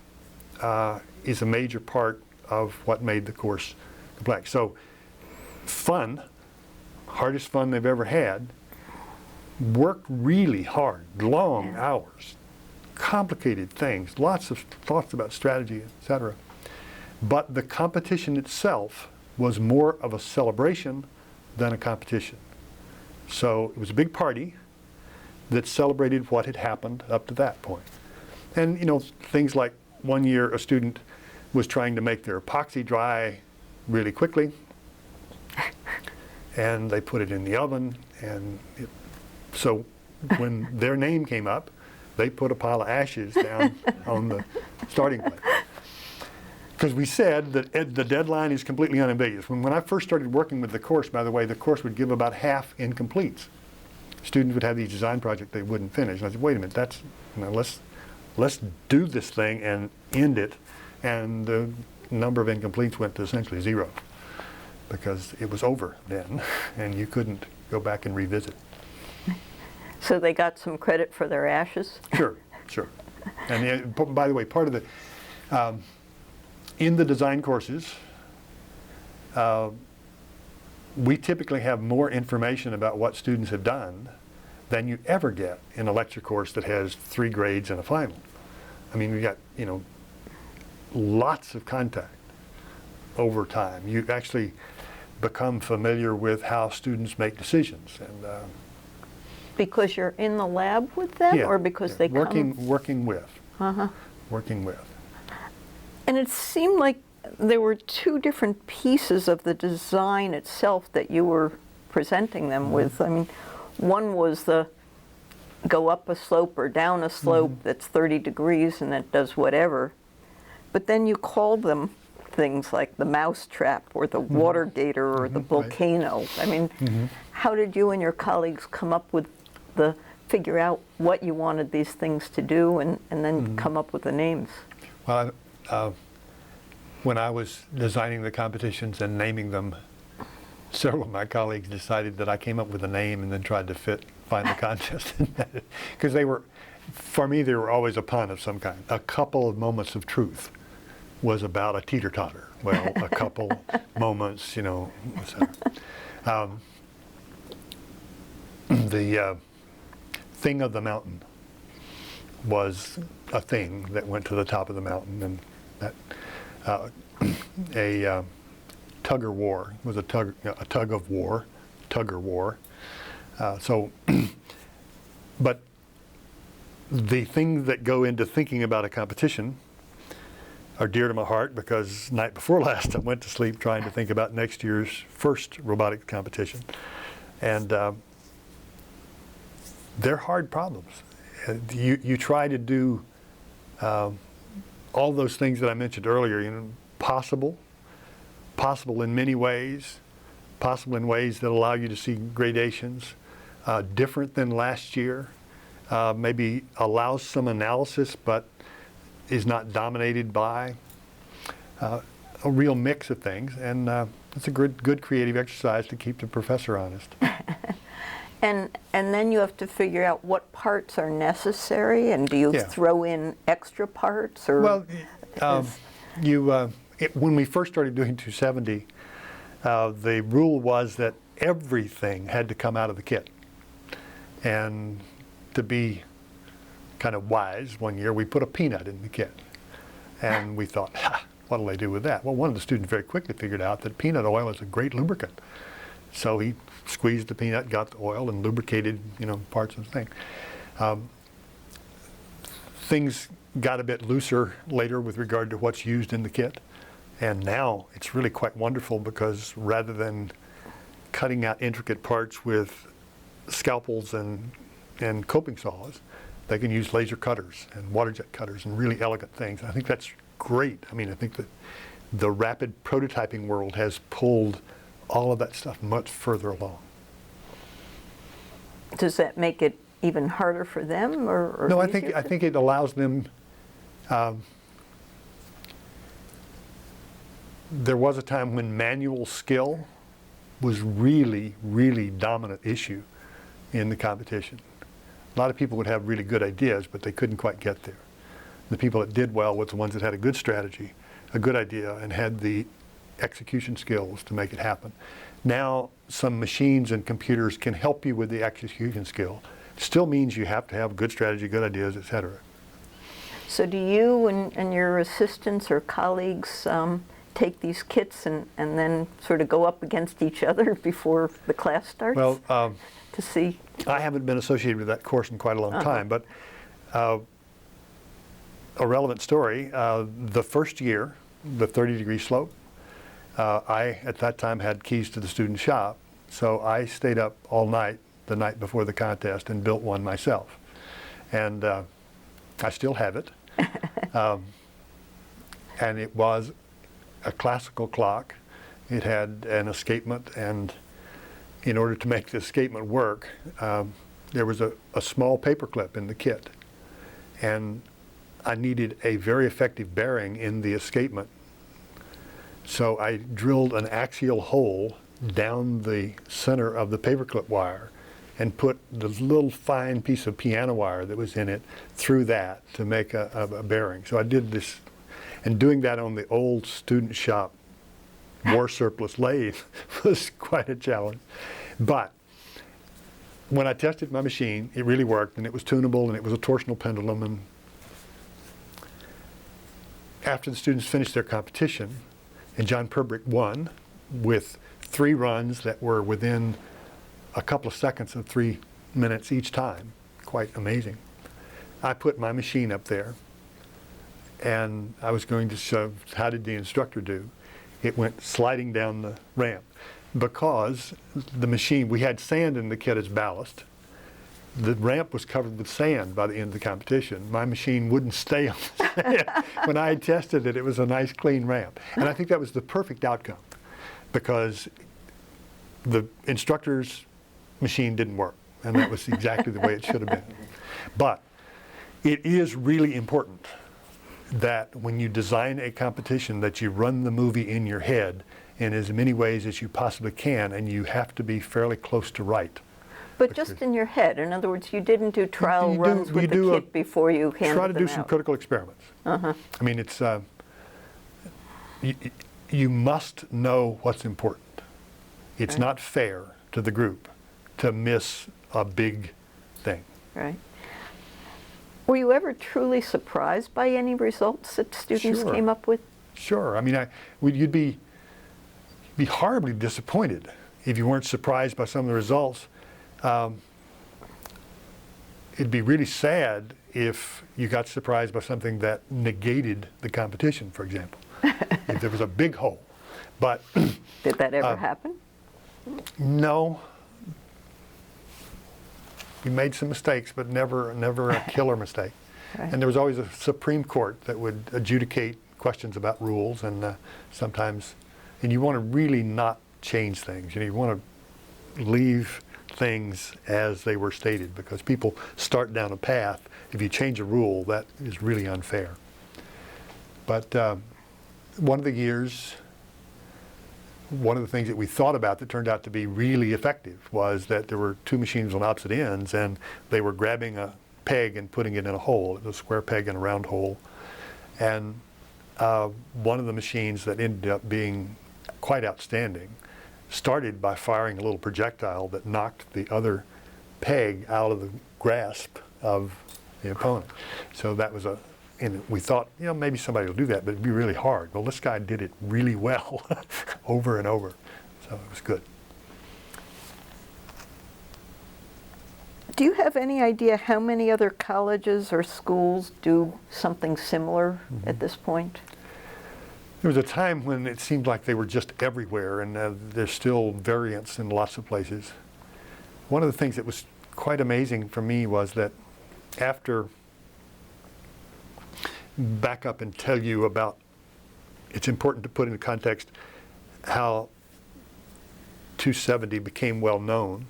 is a major part of what made the course complex. So fun, hardest fun they've ever had, worked really hard, long hours, complicated things, lots of thoughts about strategy, etc. But the competition itself was more of a celebration than a competition. So it was a big party that celebrated what had happened up to that point. And you know, things like one year a student was trying to make their epoxy dry really quickly, and they put it in the oven, and so when their name came up, they put a pile of ashes down on the starting plate. Because we said that the deadline is completely unambiguous. When I first started working with the course, by the way, the course would give about half incompletes. Students would have these design projects they wouldn't finish. And I said, wait a minute, that's, you know, let's do this thing and end it. And the number of incompletes went to essentially zero. because it was over then, and you couldn't go back and revisit. So they got some credit for their ashes? Sure, sure. And by the way, part of the, in the design courses, we typically have more information about what students have done than you ever get in a lecture course that has 3 grades and a final. I mean, we got, lots of contact over time. You actually become familiar with how students make decisions. And Because you're in the lab with them, or because they come? Working with. Uh-huh. Working with. And it seemed like there were 2 different pieces of the design itself that you were presenting them with. I mean, one was the go up a slope or down a slope that's 30 degrees and it does whatever. But then you called them things like the mouse trap or the water gator or the volcano. Right. I mean, how did you and your colleagues come up with figure out what you wanted these things to do and then come up with the names? Well, when I was designing the competitions and naming them, several of my colleagues decided that I came up with a name and then tried to find the contest. Because for me, they were always a pun of some kind. A couple of moments of truth was about a teeter-totter. Well, a couple moments, etc. The thing of the mountain was a thing that went to the top of the mountain, and that a tugger war was a tug of war, tugger war. But the things that go into thinking about a competition are dear to my heart, because night before last I went to sleep trying to think about next year's first robotics competition, and they're hard problems. You try to do all those things that I mentioned earlier, possible in many ways, possible in ways that allow you to see gradations, different than last year, maybe allows some analysis but is not dominated by a real mix of things, and it's a good creative exercise to keep the professor honest. And then you have to figure out what parts are necessary, and do you throw in extra parts? Or well, when we first started doing 270, the rule was that everything had to come out of the kit. And to be kind of wise, one year we put a peanut in the kit. And we thought, what'll they do with that? Well, one of the students very quickly figured out that peanut oil is a great lubricant. So he squeezed the peanut, got the oil, and lubricated, parts of the thing. Things got a bit looser later with regard to what's used in the kit. And now it's really quite wonderful, because rather than cutting out intricate parts with scalpels and coping saws, they can use laser cutters and water jet cutters and really elegant things. I think that's great. I mean, I think that the rapid prototyping world has pulled all of that stuff much further along. Does that make it even harder for them, or no? I think it allows them. There was a time when manual skill was really, really dominant issue in the competition. A lot of people would have really good ideas, but they couldn't quite get there. The people that did well were the ones that had a good strategy, a good idea, and had the execution skills to make it happen. Now, some machines and computers can help you with the execution skill. Still means you have to have good strategy, good ideas, etc. So do you and your assistants or colleagues take these kits and then sort of go up against each other before the class starts? Well, to see. I haven't been associated with that course in quite a long time, but a relevant story, the first year, the 30-degree slope, I, at that time, had keys to the student shop, so I stayed up all night the night before the contest and built one myself. And I still have it. And it was a classical clock. It had an escapement, and in order to make the escapement work, there was a small paper clip in the kit. And I needed a very effective bearing in the escapement So I drilled an axial hole down the center of the paperclip wire and put the little fine piece of piano wire that was in it through that to make a bearing. So I did this, and doing that on the old student shop war surplus lathe was quite a challenge. But when I tested my machine, it really worked, and it was tunable, and it was a torsional pendulum. And after the students finished their competition, and John Perbrick won with 3 runs that were within a couple of seconds of 3 minutes each time, quite amazing. I put my machine up there, and I was going to show how did the instructor do. It went sliding down the ramp because the machine, we had sand in the kit as ballast. The ramp was covered with sand by the end of the competition. My machine wouldn't stay on the sand. When I had tested it, it was a nice clean ramp. And I think that was the perfect outcome because the instructor's machine didn't work, and that was exactly the way it should have been. But it is really important that when you design a competition that you run the movie in your head in as many ways as you possibly can, and you have to be fairly close to right. But just in your head. In other words, you didn't do trial runs with the kit before you handed them out. Try to do some critical experiments. I mean, it's you must know what's important. It's not fair to the group to miss a big thing. Right. Were you ever truly surprised by any results that students came up with? Sure. I mean, you'd be horribly disappointed if you weren't surprised by some of the results. It'd be really sad if you got surprised by something that negated the competition, for example, if there was a big hole. But did that ever happen? No. We made some mistakes, but never a killer mistake. Right. And there was always a Supreme Court that would adjudicate questions about rules, and sometimes, and you want to really not change things. You want to leave things as they were stated, because people start down a path. If you change a rule, that is really unfair. But one of the years, one of the things that we thought about that turned out to be really effective was that there were 2 machines on opposite ends, and they were grabbing a peg and putting it in a hole. It was a square peg in a round hole. And one of the machines that ended up being quite outstanding started by firing a little projectile that knocked the other peg out of the grasp of the opponent. So that was and we thought, maybe somebody will do that, but it'd be really hard. Well, this guy did it really well over and over. So it was good. Do you have any idea how many other colleges or schools do something similar at this point? There was a time when it seemed like they were just everywhere, and there's still variants in lots of places. One of the things that was quite amazing for me was that after, back up and tell you about, it's important to put into context how 270 became well known.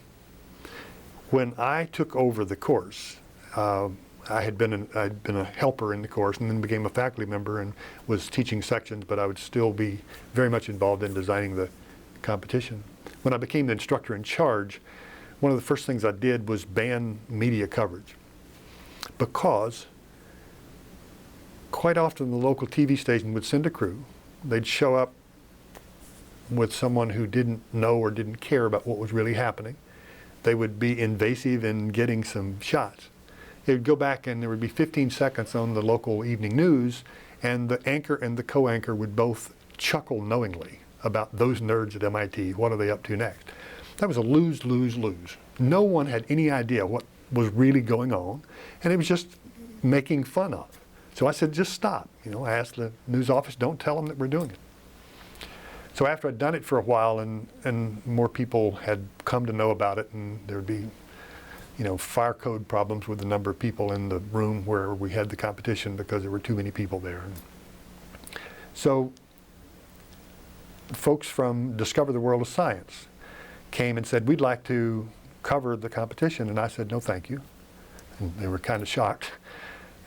When I took over the course, I'd been a helper in the course and then became a faculty member and was teaching sections, but I would still be very much involved in designing the competition. When I became the instructor in charge, one of the first things I did was ban media coverage, because quite often the local TV station would send a crew. They'd show up with someone who didn't know or didn't care about what was really happening. They would be invasive in getting some shots. They would go back and there would be 15 seconds on the local evening news, and the anchor and the co-anchor would both chuckle knowingly about those nerds at MIT. What are they up to next? That was a lose, lose, lose. No one had any idea what was really going on, and it was just making fun of. So I said, just stop. I asked the news office, don't tell them that we're doing it. So after I'd done it for a while and more people had come to know about it, and there would be fire code problems with the number of people in the room where we had the competition because there were too many people there. So folks from Discover the World of Science came and said, we'd like to cover the competition. And I said, no, thank you. And they were kind of shocked.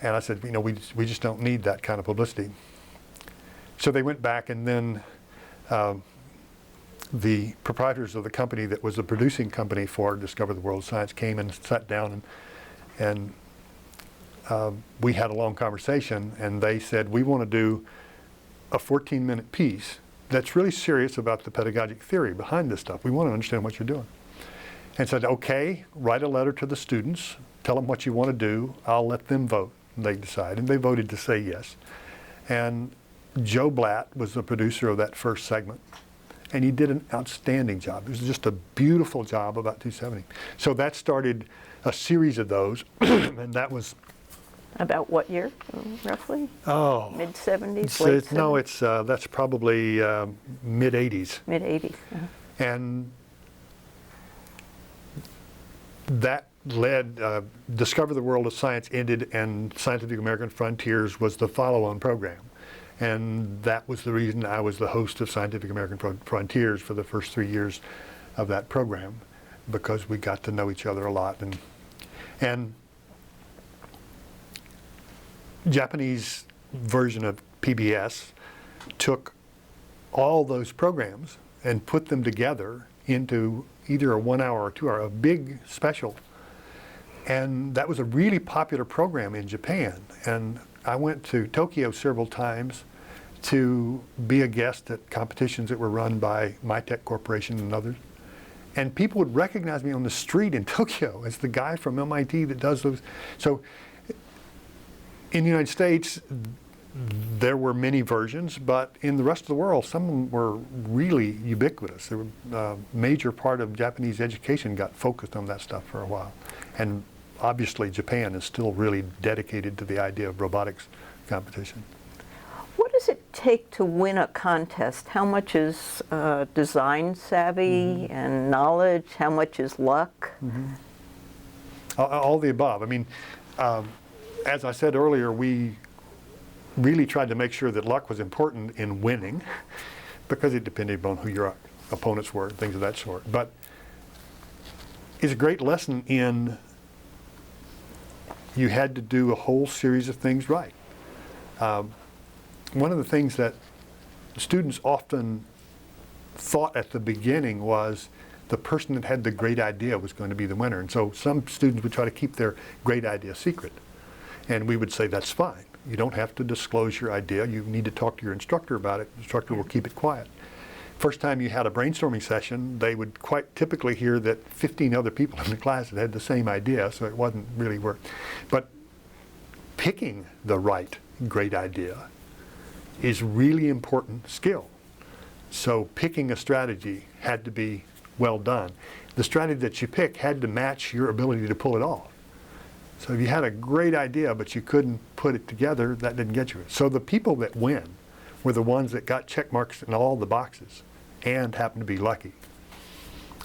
And I said, we just don't need that kind of publicity. So they went back, and then the proprietors of the company that was the producing company for Discover the World of Science came and sat down, and we had a long conversation, and they said, we want to do a 14-minute piece that's really serious about the pedagogic theory behind this stuff. We want to understand what you're doing. And said, okay, write a letter to the students, tell them what you want to do, I'll let them vote. And they decide, and they voted to say yes. And Joe Blatt was the producer of that first segment, and he did an outstanding job. It was just a beautiful job about 270. So that started a series of those, and that was... About what year, roughly? Oh. Mid-'70s, late 70s? No, that's probably mid-'80s. Mid-'80s. And that led, Discover the World of Science ended, and Scientific American Frontiers was the follow-on program. And that was the reason I was the host of Scientific American Frontiers for the first 3 years of that program, because we got to know each other a lot. And Japanese version of PBS took all those programs and put them together into either a 1 hour or 2 hour, a big special. And that was a really popular program in Japan. And I went to Tokyo several times to be a guest at competitions that were run by MyTech Corporation and others. And people would recognize me on the street in Tokyo as the guy from MIT that does those. So in the United States, there were many versions, but in the rest of the world, some of them were really ubiquitous. There were, a major part of Japanese education got focused on that stuff for a while. And obviously, Japan is still really dedicated to the idea of robotics competition. What does it take to win a contest? How much is design savvy and knowledge? How much is luck? All the above. I mean, as I said earlier, we really tried to make sure that luck was important in winning, because it depended upon who your opponents were, things of that sort. But it's a great lesson in you had to do a whole series of things right. One of the things that students often thought at the beginning was the person that had the great idea was going to be the winner. And so some students would try to keep their great idea secret. And we would say, that's fine. You don't have to disclose your idea. You need to talk to your instructor about it. The instructor will keep it quiet. First time you had a brainstorming session, they would quite typically hear that 15 other people in the class had the same idea, so it wasn't really work. But picking the right great idea is really important skill. So picking a strategy had to be well done. The strategy that you pick had to match your ability to pull it off. So if you had a great idea but you couldn't put it together, that didn't get you it. So the people that win were the ones that got check marks in all the boxes and happened to be lucky.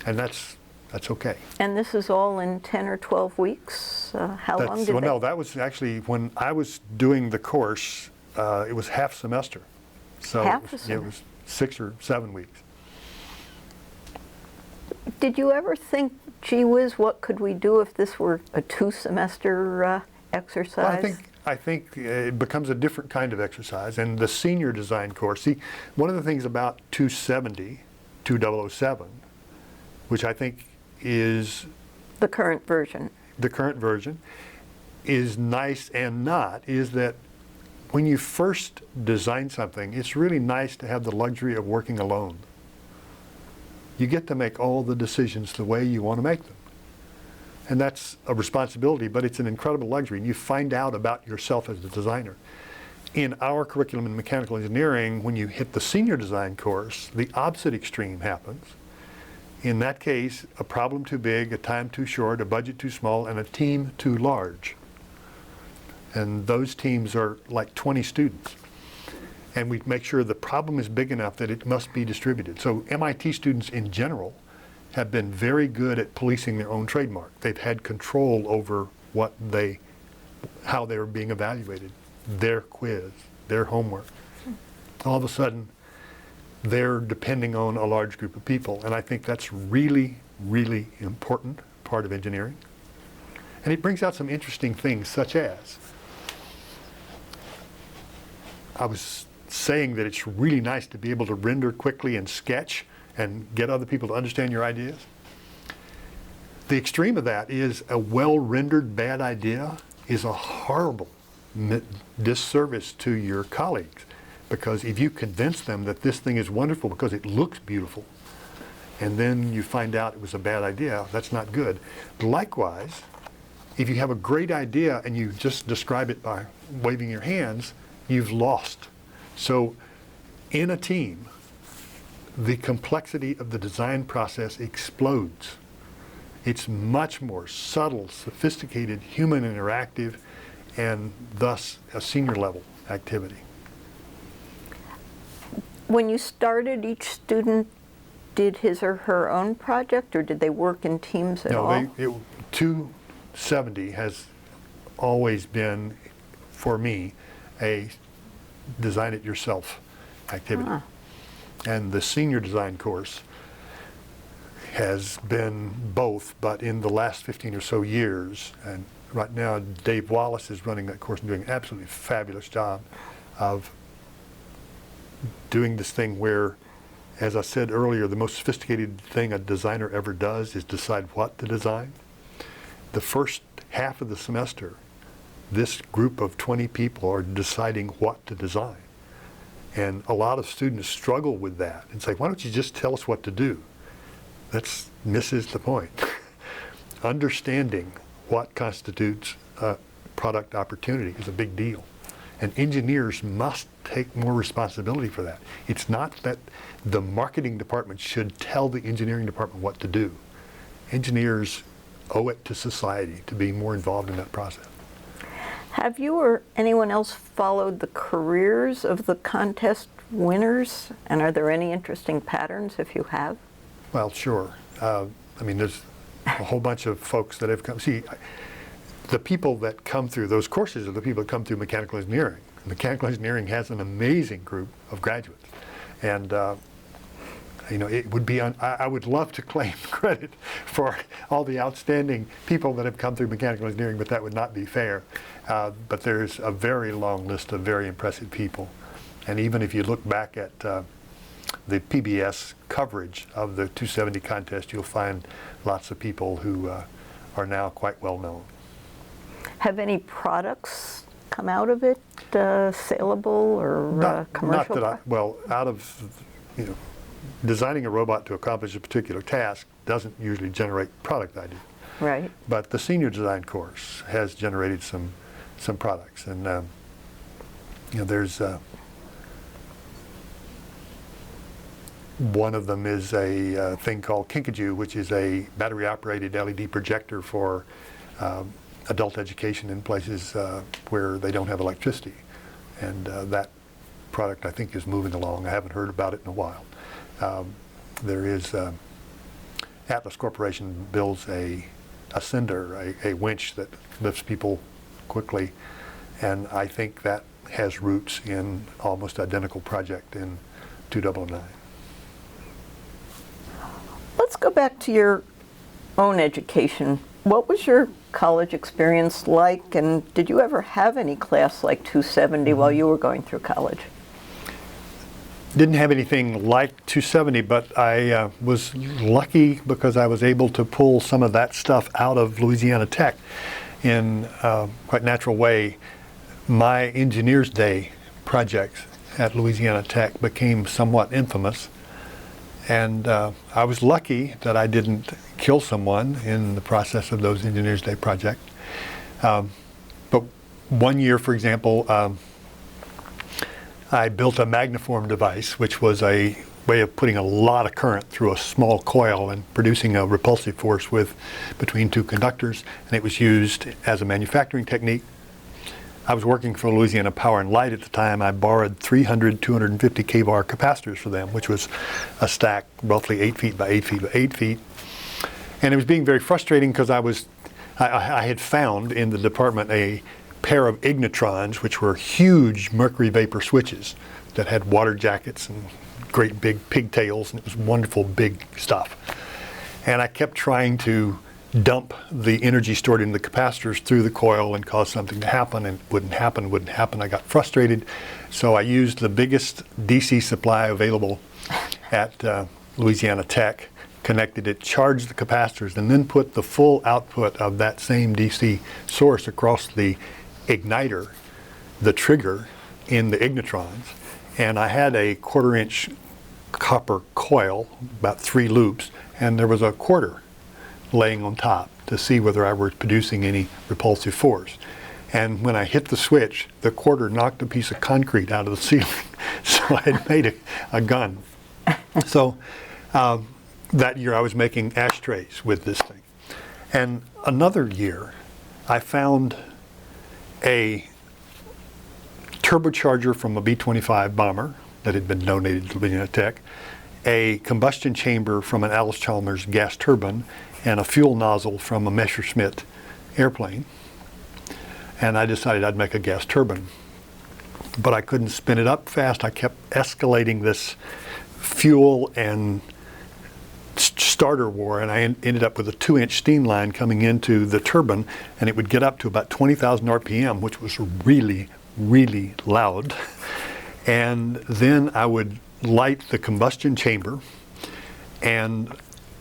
And that's okay. And this is all in 10 or 12 weeks? How long did No, that was actually, when I was doing the course, it was half semester. So half a semester? It was 6 or 7 weeks. Did you ever think, gee whiz, what could we do if this were a 2-semester exercise? Well, I think it becomes a different kind of exercise. And the senior design course, see, one of the things about 2007, which I think is the current version. The current version is nice and not, is that when you first design something, it's really nice to have the luxury of working alone. You get to make all the decisions the way you want to make them. And that's a responsibility, but it's an incredible luxury. And you find out about yourself as a designer. In our curriculum in mechanical engineering, when you hit the senior design course, the opposite extreme happens. In that case, a problem too big, a time too short, a budget too small, and a team too large. And those teams are like 20 students. And we make sure the problem is big enough that it must be distributed. So MIT students in general have been very good at policing their own trademark. They've had control over how they were being evaluated, their quiz, their homework. All of a sudden, they're depending on a large group of people. And I think that's really, really important part of engineering. And it brings out some interesting things, such as, I was saying that it's really nice to be able to render quickly and sketch and get other people to understand your ideas. The extreme of that is a well-rendered bad idea is a horrible disservice to your colleagues, because if you convince them that this thing is wonderful because it looks beautiful, and then you find out it was a bad idea, that's not good. Likewise, if you have a great idea and you just describe it by waving your hands, you've lost. So in a team, the complexity of the design process explodes. It's much more subtle, sophisticated, human interactive, and thus a senior level activity. When you started, each student did his or her own project, or did they work in teams at all? No, 270 has always been, for me, a design it yourself activity. Ah. And the senior design course has been both, but in the last 15 or so years, and right now Dave Wallace is running that course and doing an absolutely fabulous job of doing this thing where, as I said earlier, the most sophisticated thing a designer ever does is decide what to design. The first half of the semester, this group of 20 people are deciding what to design. And a lot of students struggle with that and say, why don't you just tell us what to do? That misses the point. Understanding what constitutes a product opportunity is a big deal. And engineers must take more responsibility for that. It's not that the marketing department should tell the engineering department what to do. Engineers owe it to society to be more involved in that process. Have you or anyone else followed the careers of the contest winners? And are there any interesting patterns if you have? Well, sure. I mean, there's a whole bunch of folks that have come. See, the people that come through those courses are the people that come through mechanical engineering. Mechanical engineering has an amazing group of graduates. And, you know, it would be, I would love to claim credit for all the outstanding people that have come through mechanical engineering, but that would not be fair. But there's a very long list of very impressive people. And even if you look back at the PBS coverage of the 270 contest, you'll find lots of people who are now quite well known. Have any products come out of it, saleable or commercial? Not that well, out of, you know, designing a robot to accomplish a particular task doesn't usually generate product ideas. Right. But the senior design course has generated some products, and you know, there's one of them is a thing called Kinkajou, which is a battery-operated LED projector for adult education in places where they don't have electricity, and that product I think is moving along. I haven't heard about it in a while. There is Atlas Corporation builds a sender, a winch that lifts people quickly, and I think that has roots in almost identical project in 2009. Let's go back to your own education. What was your college experience like, and did you ever have any class like 270 while you were going through college? Didn't have anything like 270, but I was lucky because I was able to pull some of that stuff out of Louisiana Tech in a quite natural way. My Engineers Day projects at Louisiana Tech became somewhat infamous, and I was lucky that I didn't kill someone in the process of those Engineers Day projects. But one year, for example, I built a magniform device, which was a way of putting a lot of current through a small coil and producing a repulsive force between two conductors, and it was used as a manufacturing technique. I was working for Louisiana Power and Light at the time. I borrowed 300 250 kVAR capacitors for them, which was a stack roughly 8 feet by 8 feet by 8 feet. And it was being very frustrating because I had found in the department a pair of ignitrons, which were huge mercury vapor switches that had water jackets and great big pigtails, and it was wonderful big stuff. And I kept trying to dump the energy stored in the capacitors through the coil and cause something to happen, and it wouldn't happen. I got frustrated, so I used the biggest DC supply available at Louisiana Tech, connected it, charged the capacitors, and then put the full output of that same DC source across the igniter, the trigger, in the ignitrons. And I had a 1/4 inch copper coil, about 3 loops, and there was a quarter laying on top to see whether I were producing any repulsive force. And when I hit the switch, the quarter knocked a piece of concrete out of the ceiling. So I had made a gun. So that year I was making ashtrays with this thing. And another year I found a turbocharger from a B-25 bomber that had been donated to Louisiana Tech, a combustion chamber from an Allis-Chalmers gas turbine, and a fuel nozzle from a Messerschmitt airplane. And I decided I'd make a gas turbine. But I couldn't spin it up fast. I kept escalating this fuel and starter war, and I ended up with a 2-inch steam line coming into the turbine, and it would get up to about 20,000 RPM, which was really, really loud. And then I would light the combustion chamber, and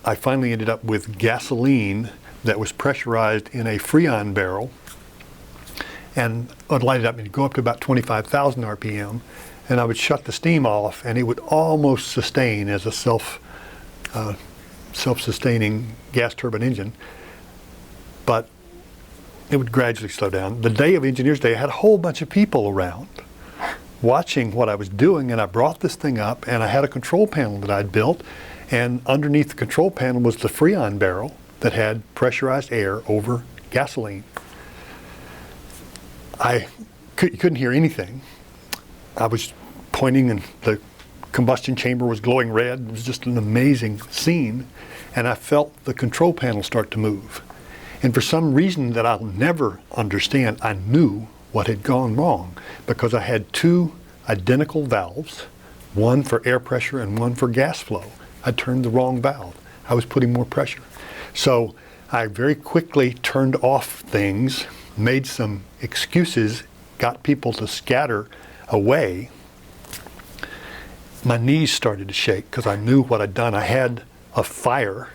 I finally ended up with gasoline that was pressurized in a Freon barrel, and I'd light it up and it'd go up to about 25,000 RPM, and I would shut the steam off, and it would almost sustain as a self-sustaining gas turbine engine, but it would gradually slow down. The day of Engineers Day, I had a whole bunch of people around watching what I was doing, and I brought this thing up, and I had a control panel that I'd built, and underneath the control panel was the Freon barrel that had pressurized air over gasoline. You couldn't hear anything. I was pointing, and the combustion chamber was glowing red. It was just an amazing scene, and I felt the control panel start to move. And for some reason that I'll never understand, I knew what had gone wrong, because I had 2 identical valves, one for air pressure and one for gas flow. I turned the wrong valve. I was putting more pressure. So I very quickly turned off things, made some excuses, got people to scatter away. My knees started to shake because I knew what I'd done. I had a fire,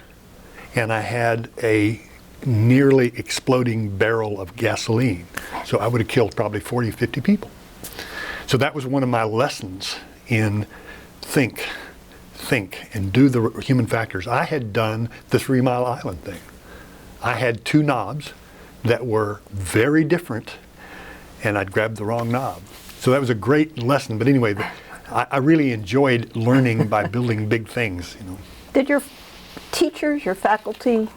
and I had a nearly exploding barrel of gasoline. So I would have killed probably 40, 50 people. So that was one of my lessons in think, and do the human factors. I had done the 3 Mile Island thing. I had 2 knobs that were very different, and I'd grabbed the wrong knob. So that was a great lesson. But anyway, I really enjoyed learning by building big things. Did your teachers, your faculty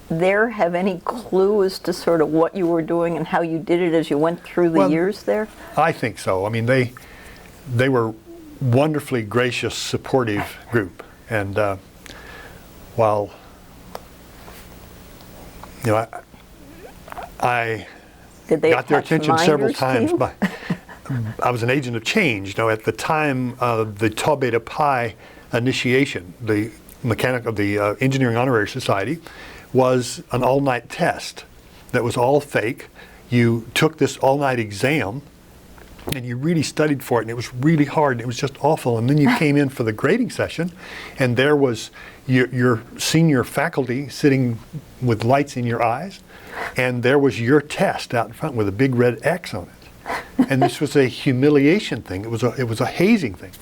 there have any clue as to sort of what you were doing and how you did it as you went through the years there? I think so. I mean, they were wonderfully gracious, supportive group. And while, I got their attention several times. I was an agent of change. At the time of the Tau Beta Pi initiation, the Engineering Honorary Society was an all-night test that was all fake. You took this all-night exam, and you really studied for it, and it was really hard, and it was just awful. And then you came in for the grading session, and there was your senior faculty sitting with lights in your eyes, and there was your test out in front with a big red X on it. And this was a humiliation thing. It was a hazing thing.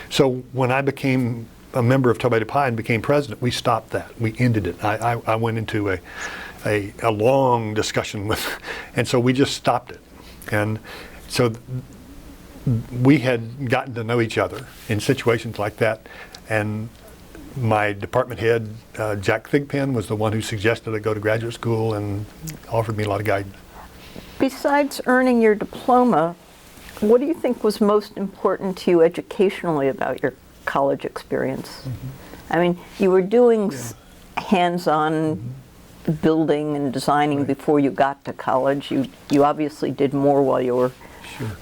So when I became a member of Tau Beta Pi and became president, we stopped that. We ended it. I went into a long discussion with, and so we just stopped it. And so we had gotten to know each other in situations like that. And my department head, Jack Thigpen, was the one who suggested I go to graduate school and offered me a lot of guidance. Besides earning your diploma, what do you think was most important to you educationally about your college experience? Mm-hmm. I mean, you were doing hands-on building and designing before you got to college. You obviously did more while you were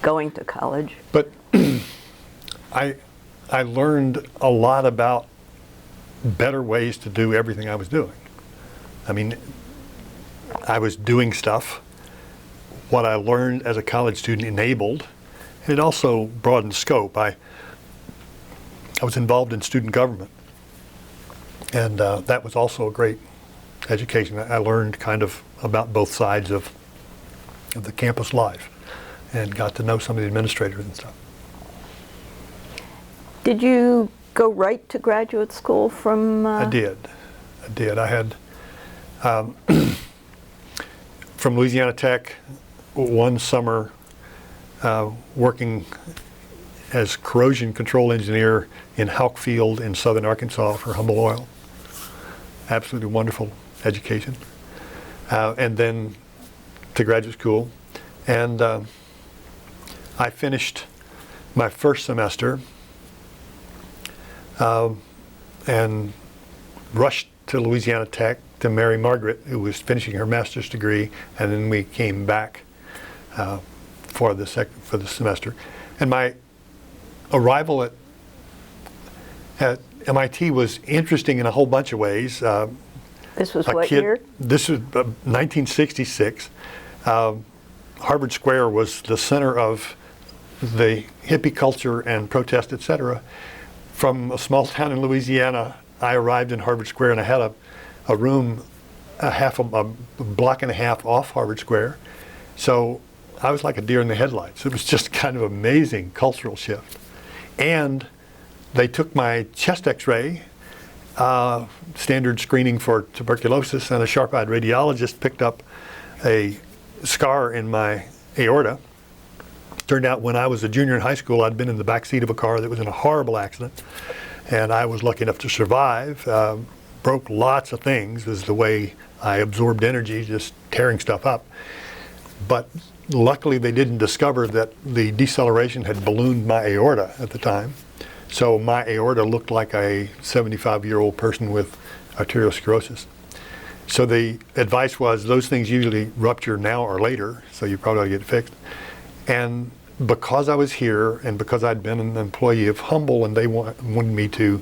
going to college. But I learned a lot about better ways to do everything I was doing. I mean, I was doing stuff. What I learned as a college student enabled, and it also broadened scope. I was involved in student government, and that was also a great education. I learned kind of about both sides of the campus life and got to know some of the administrators and stuff. Did you go right to graduate school from? I did. I had, from Louisiana Tech, one summer working as corrosion control engineer in Houck Field in southern Arkansas for Humble Oil. Absolutely wonderful education. And then to graduate school. And I finished my first semester and rushed to Louisiana Tech to marry Margaret, who was finishing her master's degree, and then we came back for the semester. And my arrival at MIT was interesting in a whole bunch of ways. This was what year? This was 1966. Harvard Square was the center of the hippie culture and protest, etc. From a small town in Louisiana, I arrived in Harvard Square, and I had a room a block and a half off Harvard Square. So I was like a deer in the headlights. It was just kind of amazing cultural shift. And they took my chest x-ray, standard screening for tuberculosis, and a sharp-eyed radiologist picked up a scar in my aorta. Turned out when I was a junior in high school, I'd been in the back seat of a car that was in a horrible accident, and I was lucky enough to survive. Broke lots of things, is the way I absorbed energy, just tearing stuff up. But luckily they didn't discover that the deceleration had ballooned my aorta at the time. So my aorta looked like a 75-year-old person with arteriosclerosis. So the advice was those things usually rupture now or later, so you probably ought to get it fixed. And because I was here and because I'd been an employee of Humble and they wanted me to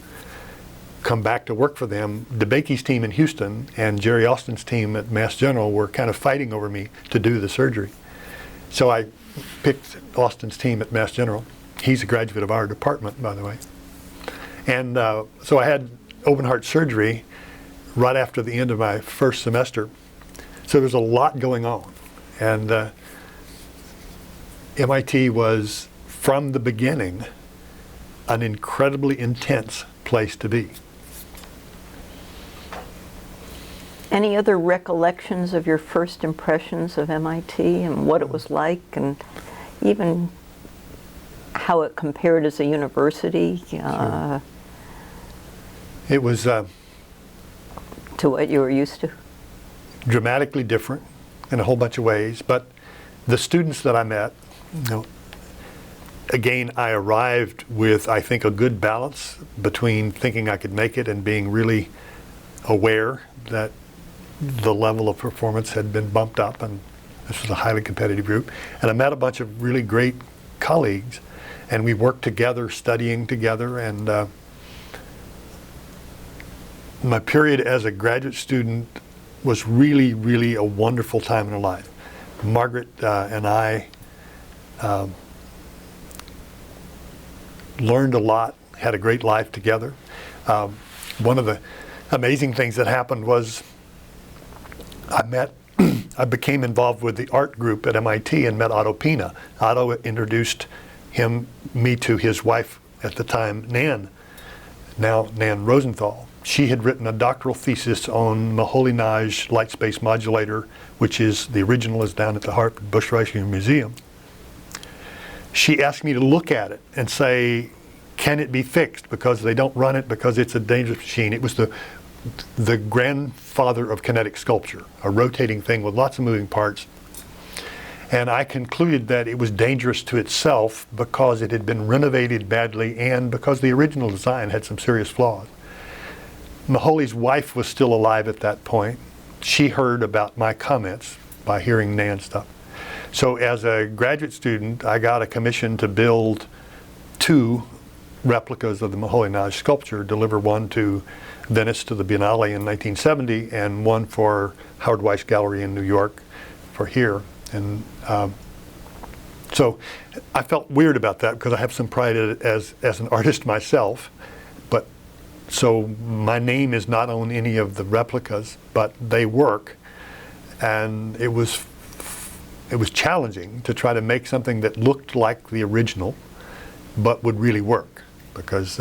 come back to work for them, DeBakey's team in Houston and Jerry Austin's team at Mass General were kind of fighting over me to do the surgery. So I picked Austin's team at Mass General. He's a graduate of our department, by the way. And so I had open heart surgery right after the end of my first semester. So there's a lot going on. And MIT was, from the beginning, an incredibly intense place to be. Any other recollections of your first impressions of MIT and what it was like, and even how it compared as a university? Sure. It was to what you were used to? Dramatically different in a whole bunch of ways, but the students that I met, again, I arrived with, I think, a good balance between thinking I could make it and being really aware that the level of performance had been bumped up, and this was a highly competitive group. And I met a bunch of really great colleagues, and we worked together, studying together, and my period as a graduate student was really, really a wonderful time in our life. Margaret and I learned a lot, had a great life together. One of the amazing things that happened was I became involved with the art group at MIT and met Otto Pina. Otto introduced me to his wife at the time, Nan Rosenthal. She had written a doctoral thesis on Moholy-Nagy light space modulator, which is, the original is down at the Hartford Bush Reiching Museum. She asked me to look at it and say, can it be fixed? Because they don't run it because it's a dangerous machine. It was the grandfather of kinetic sculpture, a rotating thing with lots of moving parts. And I concluded that it was dangerous to itself because it had been renovated badly and because the original design had some serious flaws. Moholy's wife was still alive at that point. She heard about my comments by hearing Nan's stuff. So as a graduate student, I got a commission to build 2 replicas of the Moholy-Nagy sculpture, deliver one to Venice to the Biennale in 1970 and one for Howard Weiss Gallery in New York for here. And so I felt weird about that because I have some pride as an artist myself. But so my name is not on any of the replicas, but they work. And it was challenging to try to make something that looked like the original, but would really work, because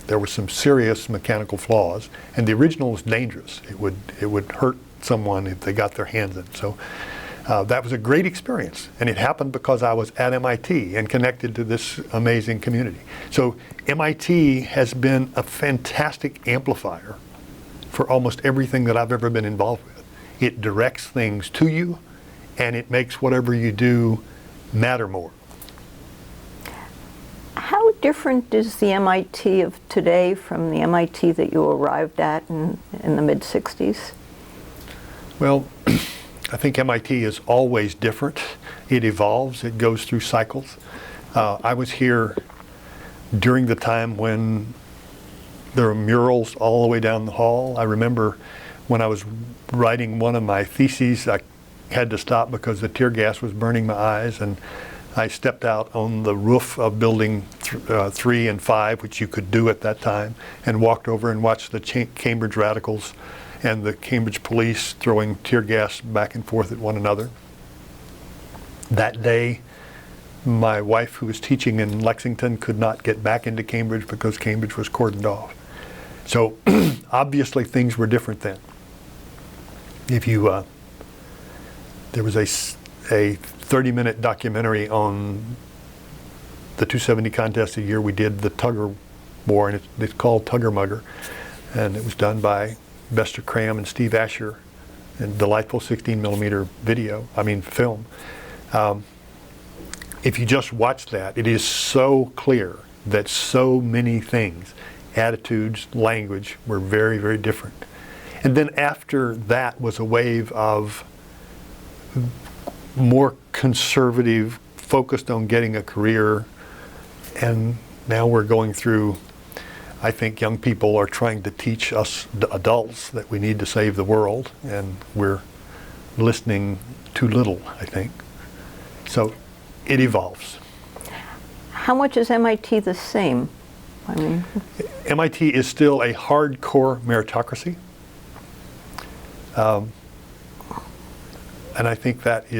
there were some serious mechanical flaws, and the original was dangerous. It would hurt someone if they got their hands in. So that was a great experience, and it happened because I was at MIT and connected to this amazing community. So MIT has been a fantastic amplifier for almost everything that I've ever been involved with. It directs things to you, and it makes whatever you do matter more. How different is the MIT of today from the MIT that you arrived at in the mid-60s? Well, I think MIT is always different. It evolves, it goes through cycles. I was here during the time when there were murals all the way down the hall. I remember when I was writing one of my theses, I had to stop because the tear gas was burning my eyes, and I stepped out on the roof of building 3 and 5, which you could do at that time, and walked over and watched the Cambridge radicals and the Cambridge police throwing tear gas back and forth at one another. That day, my wife, who was teaching in Lexington, could not get back into Cambridge because Cambridge was cordoned off. So obviously things were different then. If you, there was a 30-minute documentary on the 270 contest the year we did the Tugger War, and it's called Tugger Mugger, and it was done by Bester Cram and Steve Asher, and delightful 16mm film. If you just watch that, it is so clear that so many things, attitudes, language, were very, very different. And then after that was a wave of more conservative, focused on getting a career, and now we're going through, I think young people are trying to teach us adults that we need to save the world, and we're listening too little, I think. So it evolves. How much is MIT the same? I mean, MIT is still a hardcore meritocracy. And I think that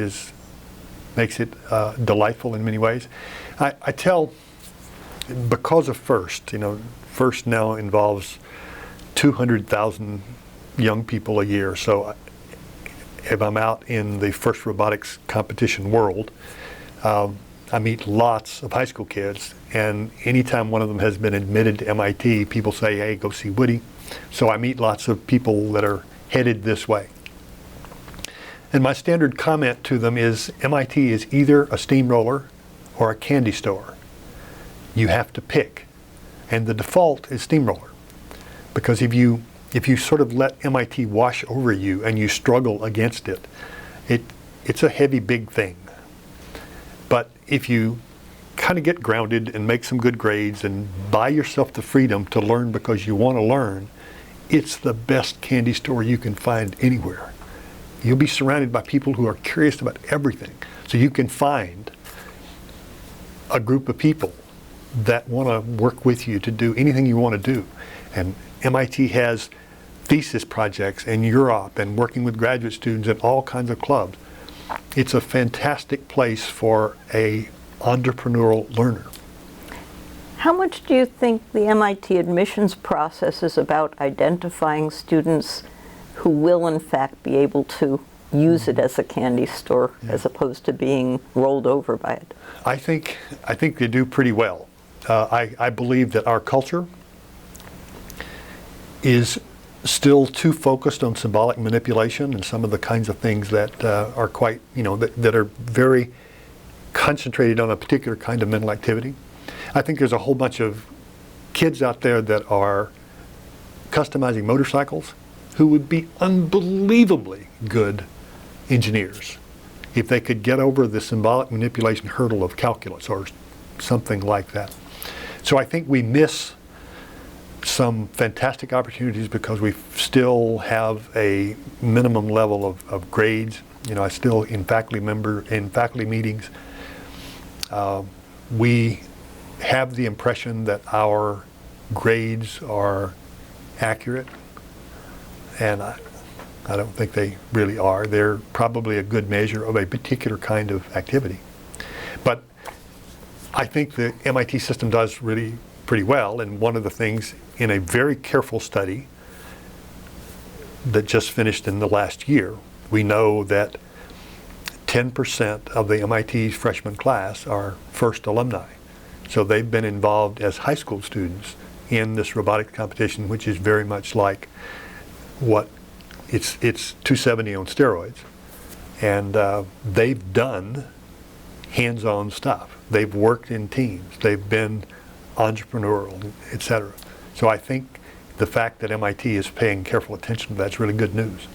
makes it delightful in many ways. I tell, because of FIRST, FIRST now involves 200,000 young people a year. So if I'm out in the FIRST robotics competition world, I meet lots of high school kids, and anytime one of them has been admitted to MIT, people say, hey, go see Woody. So I meet lots of people that are headed this way. And my standard comment to them is, MIT is either a steamroller or a candy store. You have to pick. And the default is steamroller. Because if you sort of let MIT wash over you and you struggle against it, it's a heavy, big thing. But if you kind of get grounded and make some good grades and buy yourself the freedom to learn because you want to learn, it's the best candy store you can find anywhere. You'll be surrounded by people who are curious about everything. So you can find a group of people that want to work with you to do anything you want to do. And MIT has thesis projects and Europe and working with graduate students and all kinds of clubs. It's a fantastic place for a entrepreneurial learner. how much do you think the MIT admissions process is about identifying students who will in fact be able to use it as a candy store, as opposed to being rolled over by it? I think they do pretty well. I believe that our culture is still too focused on symbolic manipulation and some of the kinds of things that are quite, that are very concentrated on a particular kind of mental activity. I think there's a whole bunch of kids out there that are customizing motorcycles who would be unbelievably good engineers if they could get over the symbolic manipulation hurdle of calculus or something like that. So I think we miss some fantastic opportunities because we still have a minimum level of grades. You know, I still in faculty meetings, we have the impression that our grades are accurate, and I don't think they really are. They're probably a good measure of a particular kind of activity. But I think the MIT system does really pretty well, and one of the things in a very careful study that just finished in the last year, we know that 10% of the MIT freshman class are first alumni. So they've been involved as high school students in this robotics competition, which is very much like what it's 270 on steroids. And they've done hands-on stuff. They've worked in teams. They've been entrepreneurial, et cetera. So I think the fact that MIT is paying careful attention to that's really good news.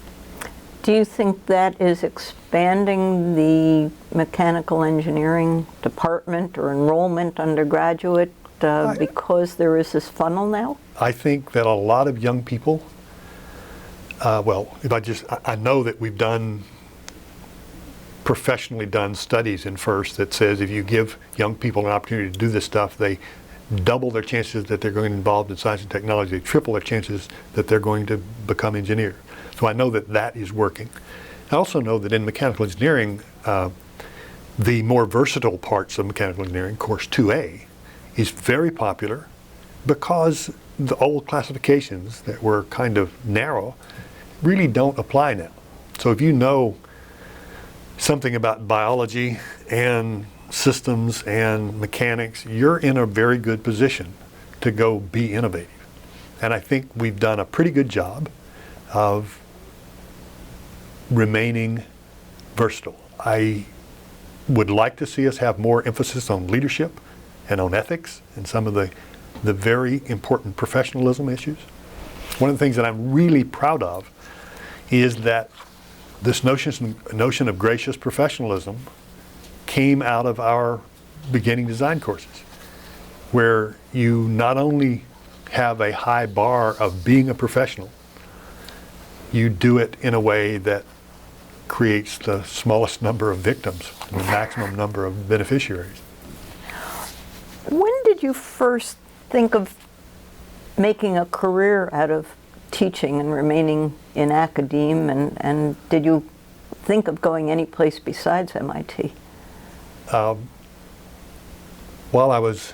Do you think that is expanding the mechanical engineering department or enrollment undergraduate because there is this funnel now? I think that a lot of young people, I know that we've professionally done studies in FIRST that says if you give young people an opportunity to do this stuff, they double their chances that they're going to be involved in science and technology. They triple their chances that they're going to become engineers. So I know that that is working. I also know that in mechanical engineering, the more versatile parts of mechanical engineering, course 2A, is very popular because the old classifications that were kind of narrow really don't apply now. So if you know something about biology and systems and mechanics, you're in a very good position to go be innovative. And I think we've done a pretty good job of remaining versatile. I would like to see us have more emphasis on leadership and on ethics and some of the very important professionalism issues. One of the things that I'm really proud of is that this notion of gracious professionalism came out of our beginning design courses, where you not only have a high bar of being a professional, you do it in a way that creates the smallest number of victims and the maximum number of beneficiaries. When did you first think of making a career out of teaching and remaining in academia, and did you think of going any place besides MIT? While I was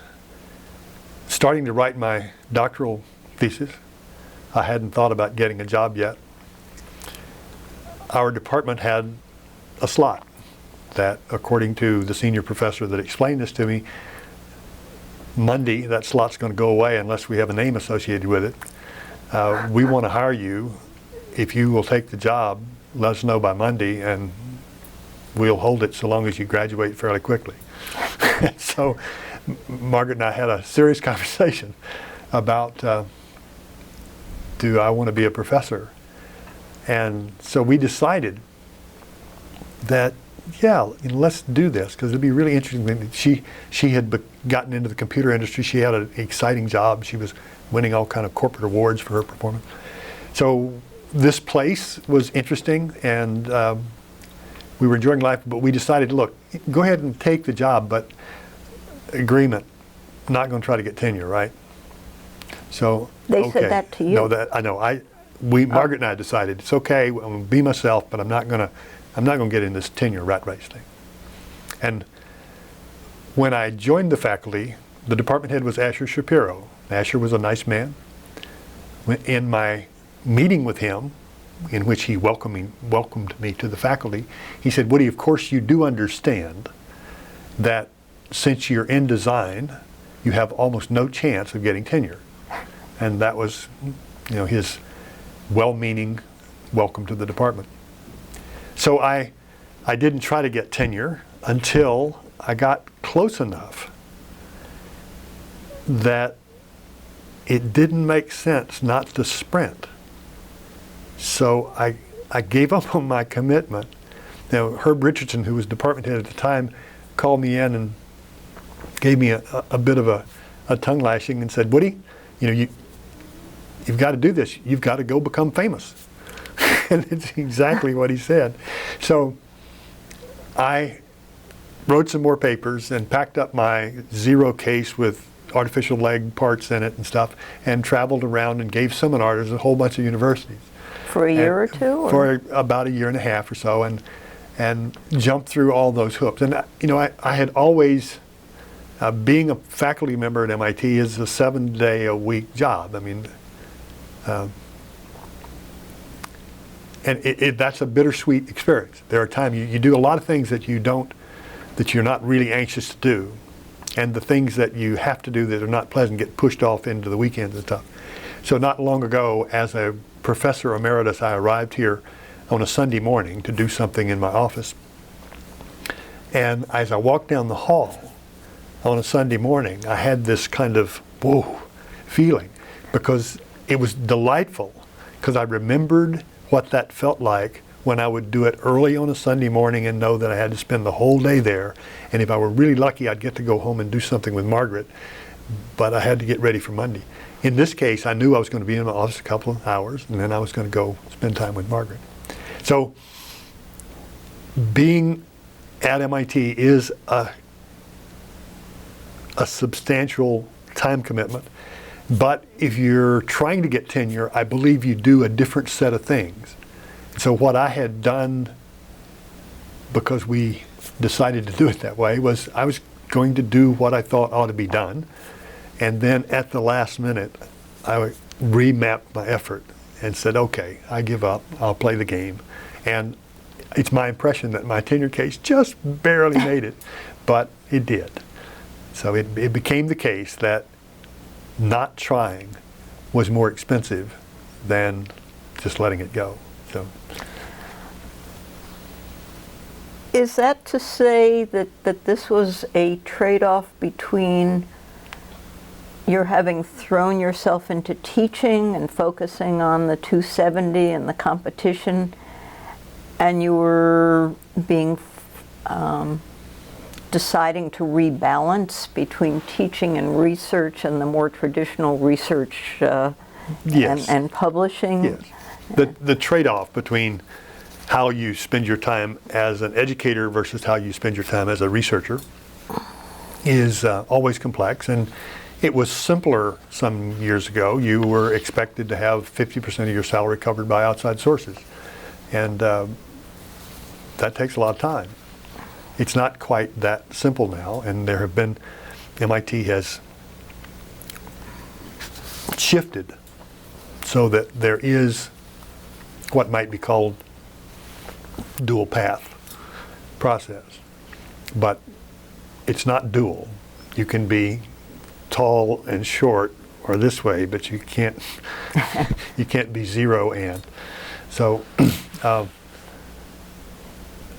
starting to write my doctoral thesis, I hadn't thought about getting a job yet. Our department had a slot that, according to the senior professor that explained this to me, Monday that slot's going to go away unless we have a name associated with it. We want to hire you. If you will take the job, let us know by Monday, and we'll hold it so long as you graduate fairly quickly. So Margaret and I had a serious conversation about, do I want to be a professor? And so we decided that, yeah, let's do this, because it'd be really interesting. She had gotten into the computer industry. She had an exciting job. She was winning all kind of corporate awards for her performance. So this place was interesting, and we were enjoying life, but we decided, look, go ahead and take the job, but agreement, not going to try to get tenure, right? So they okay. said that to you? No, that I know. Margaret and I decided it's okay. I'm going to be myself, but I'm not going to get in this tenure rat race thing. And when I joined the faculty, the department head was Asher Shapiro. Asher was a nice man. In my meeting with him, in which he welcomed me to the faculty, he said, Woody, of course you do understand that since you're in design, you have almost no chance of getting tenure. And that was, his well-meaning welcome to the department. So I didn't try to get tenure until I got close enough that it didn't make sense not to sprint. So I gave up on my commitment. Now, Herb Richardson, who was department head at the time, called me in and gave me a bit of a a tongue lashing and said, Woody, you've got to do this. You've got to go become famous. And it's exactly what he said. So I wrote some more papers and packed up my Zero case with artificial leg parts in it and stuff, and traveled around and gave seminars at a whole bunch of universities. For a year or two? Or? For about a year and a half or so, and jumped through all those hoops. And I had always, being a faculty member at MIT is a 7-day-a-week job. I mean, and that's a bittersweet experience. There are times you do a lot of things that you're not really anxious to do, and the things that you have to do that are not pleasant get pushed off into the weekends and stuff. So not long ago, as a professor emeritus, I arrived here on a Sunday morning to do something in my office. And as I walked down the hall on a Sunday morning, I had this kind of whoa feeling, because it was delightful, because I remembered what that felt like when I would do it early on a Sunday morning and know that I had to spend the whole day there. And if I were really lucky, I'd get to go home and do something with Margaret, but I had to get ready for Monday. In this case, I knew I was going to be in my office a couple of hours, and then I was going to go spend time with Margaret. So being at MIT is a substantial time commitment. But if you're trying to get tenure, I believe you do a different set of things. So what I had done, because we decided to do it that way, was I was going to do what I thought ought to be done. And then at the last minute, I remapped my effort and said, okay, I give up, I'll play the game. And it's my impression that my tenure case just barely made it, but it did. So it became the case that not trying was more expensive than just letting it go. So, is that to say that this was a trade-off between your having thrown yourself into teaching and focusing on the 270 and the competition, and you were deciding to rebalance between teaching and research and the more traditional research yes. and publishing? Yes. The trade-off between how you spend your time as an educator versus how you spend your time as a researcher is always complex. And it was simpler some years ago. You were expected to have 50% of your salary covered by outside sources. And that takes a lot of time. It's not quite that simple now, and MIT has shifted so that there is what might be called dual path process. But it's not dual. You can be tall and short or this way, but you can't be zero and. So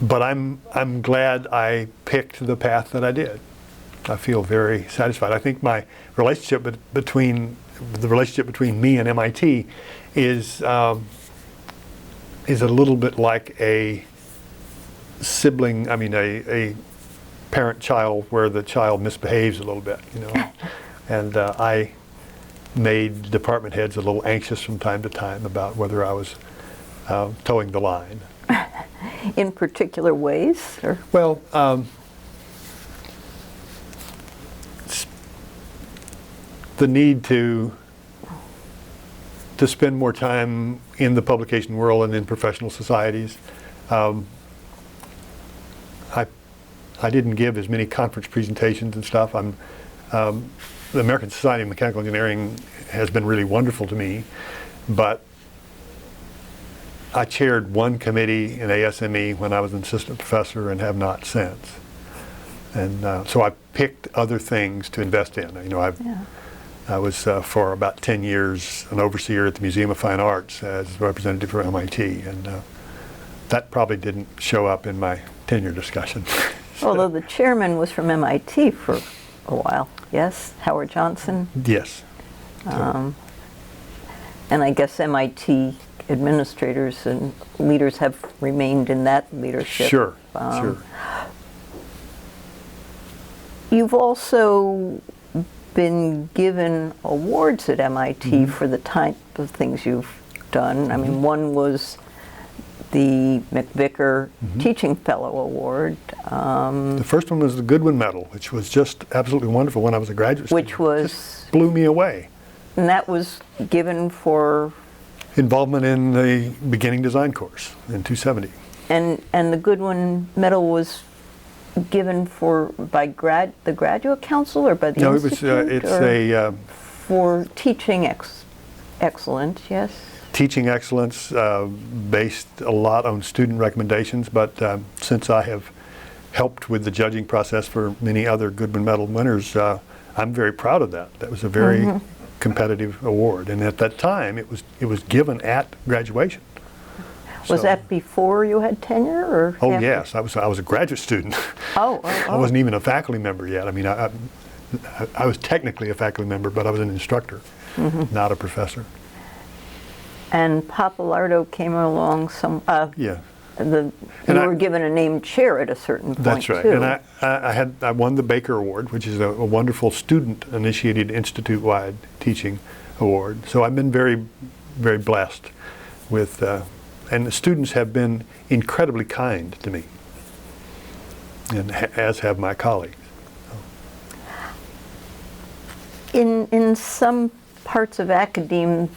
but I'm glad I picked the path that I did. I feel very satisfied. I think my relationship between me and MIT is a little bit like a sibling. I mean, a parent-child where the child misbehaves a little bit, and I made department heads a little anxious from time to time about whether I was towing the line. In particular ways? Or? Well, the need to spend more time in the publication world and in professional societies. I didn't give as many conference presentations and stuff. The American Society of Mechanical Engineering has been really wonderful to me, but I chaired one committee in ASME when I was an assistant professor and have not since. And so I picked other things to invest in. I was for about 10 years an overseer at the Museum of Fine Arts as representative for MIT, and that probably didn't show up in my tenure discussion. Although the chairman was from MIT for a while, yes? Howard Johnson? Yes. And I guess MIT administrators and leaders have remained in that leadership. Sure, sure. You've also been given awards at MIT for the type of things you've done. I mean, one was the McVicker Teaching Fellow Award. The first one was the Goodwin Medal, which was just absolutely wonderful when I was a graduate student. Which was? Just blew me away. And that was given for? Involvement in the beginning design course in 270. And the Goodwin Medal was given for by the graduate council or by the institute? No, it's for teaching excellence, yes? Teaching excellence based a lot on student recommendations, but since I have helped with the judging process for many other Goodwin Medal winners, I'm very proud of that. That was a very competitive award, and at that time it was given at graduation. Was So- that before you had tenure, or? Oh after? yes, I was a graduate student. Oh. I wasn't even a faculty member yet. I mean, I was technically a faculty member, but I was an instructor, not a professor. And Pappalardo came along Yeah. you And were given a named chair at a certain point, That's right, too. and I won the Baker Award, which is a wonderful student-initiated institute-wide teaching award. So I've been very, very blessed with, and the students have been incredibly kind to me, and as have my colleagues. In some parts of academe,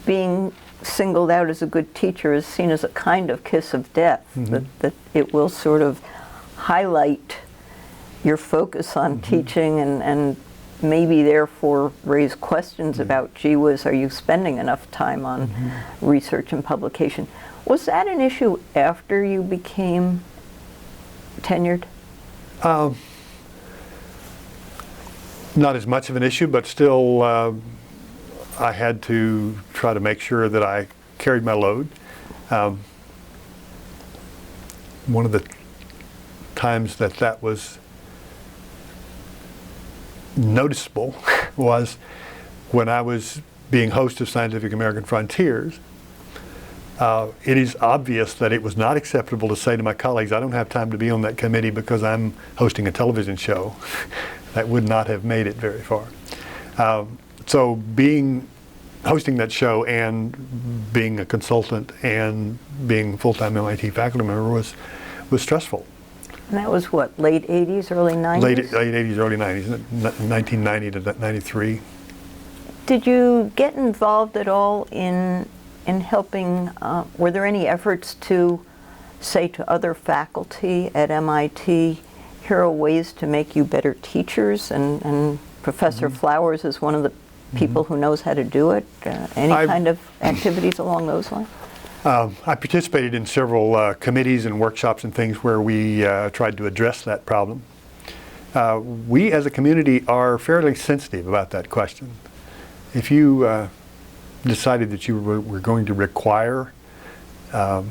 being singled out as a good teacher is seen as a kind of kiss of death, that it will sort of highlight your focus on teaching and maybe therefore raise questions about, gee whiz, are you spending enough time on research and publication? Was that an issue after you became tenured? Not as much of an issue, but still I had to try to make sure that I carried my load. One of the times that was noticeable was when I was being host of Scientific American Frontiers. It is obvious that it was not acceptable to say to my colleagues, I don't have time to be on that committee because I'm hosting a television show. That would not have made it very far. So hosting that show and being a consultant and being a full-time MIT faculty member was stressful. And that was what, late 80s, early 90s? Late 80s, early 90s, 1990 to 93. Did you get involved at all in helping, were there any efforts to say to other faculty at MIT, here are ways to make you better teachers, and Professor Flowers is one of the people who knows how to do it? Any kind of activities along those lines? I participated in several committees and workshops and things where we tried to address that problem. We as a community are fairly sensitive about that question. If you decided that you were going to require a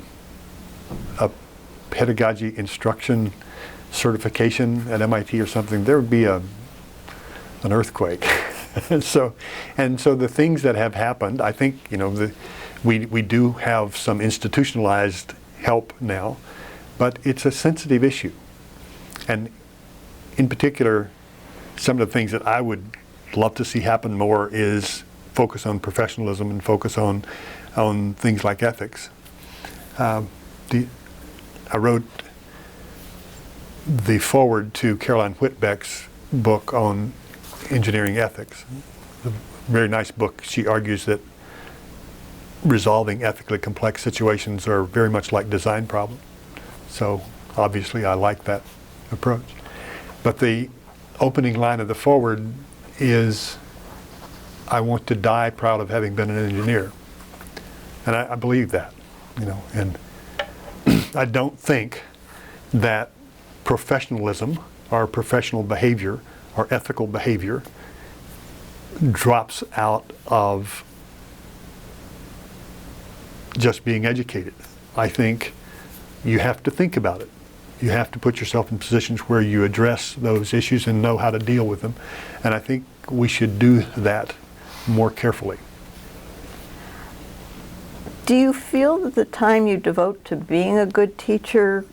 pedagogy instruction certification at MIT or something, there would be an earthquake. So the things that have happened, I think, we do have some institutionalized help now, but it's a sensitive issue. And in particular, some of the things that I would love to see happen more is focus on professionalism and focus on things like ethics. I wrote the foreword to Caroline Whitbeck's book on engineering ethics. A very nice book. She argues that resolving ethically complex situations are very much like design problems. So obviously I like that approach. But the opening line of the foreword is, I want to die proud of having been an engineer. And I believe that, and I don't think that professionalism or professional behavior or ethical behavior drops out of just being educated. I think you have to think about it. You have to put yourself in positions where you address those issues and know how to deal with them. And I think we should do that more carefully. Do you feel that the time you devote to being a good teacher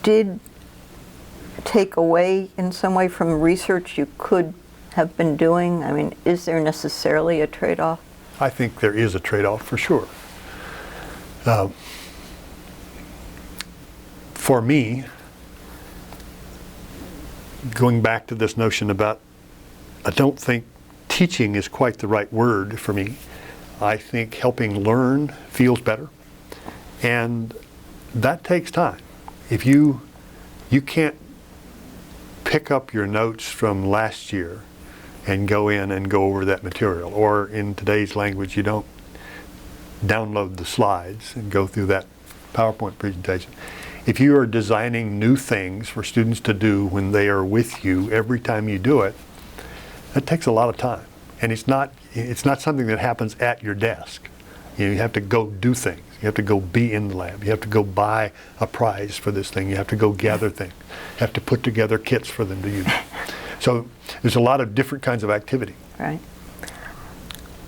did take away in some way from research you could have been doing? I mean, is there necessarily a trade-off? I think there is a trade-off for sure. For me, going back to this notion about, I don't think teaching is quite the right word for me. I think helping learn feels better, and that takes time. If you can't pick up your notes from last year and go in and go over that material, or in today's language, you don't download the slides and go through that PowerPoint presentation. If you are designing new things for students to do when they are with you every time you do it, that takes a lot of time. And it's not something that happens at your desk. You have to go do things. You have to go be in the lab. You have to go buy a prize for this thing. You have to go gather things. You have to put together kits for them to use. So there's a lot of different kinds of activity. Right.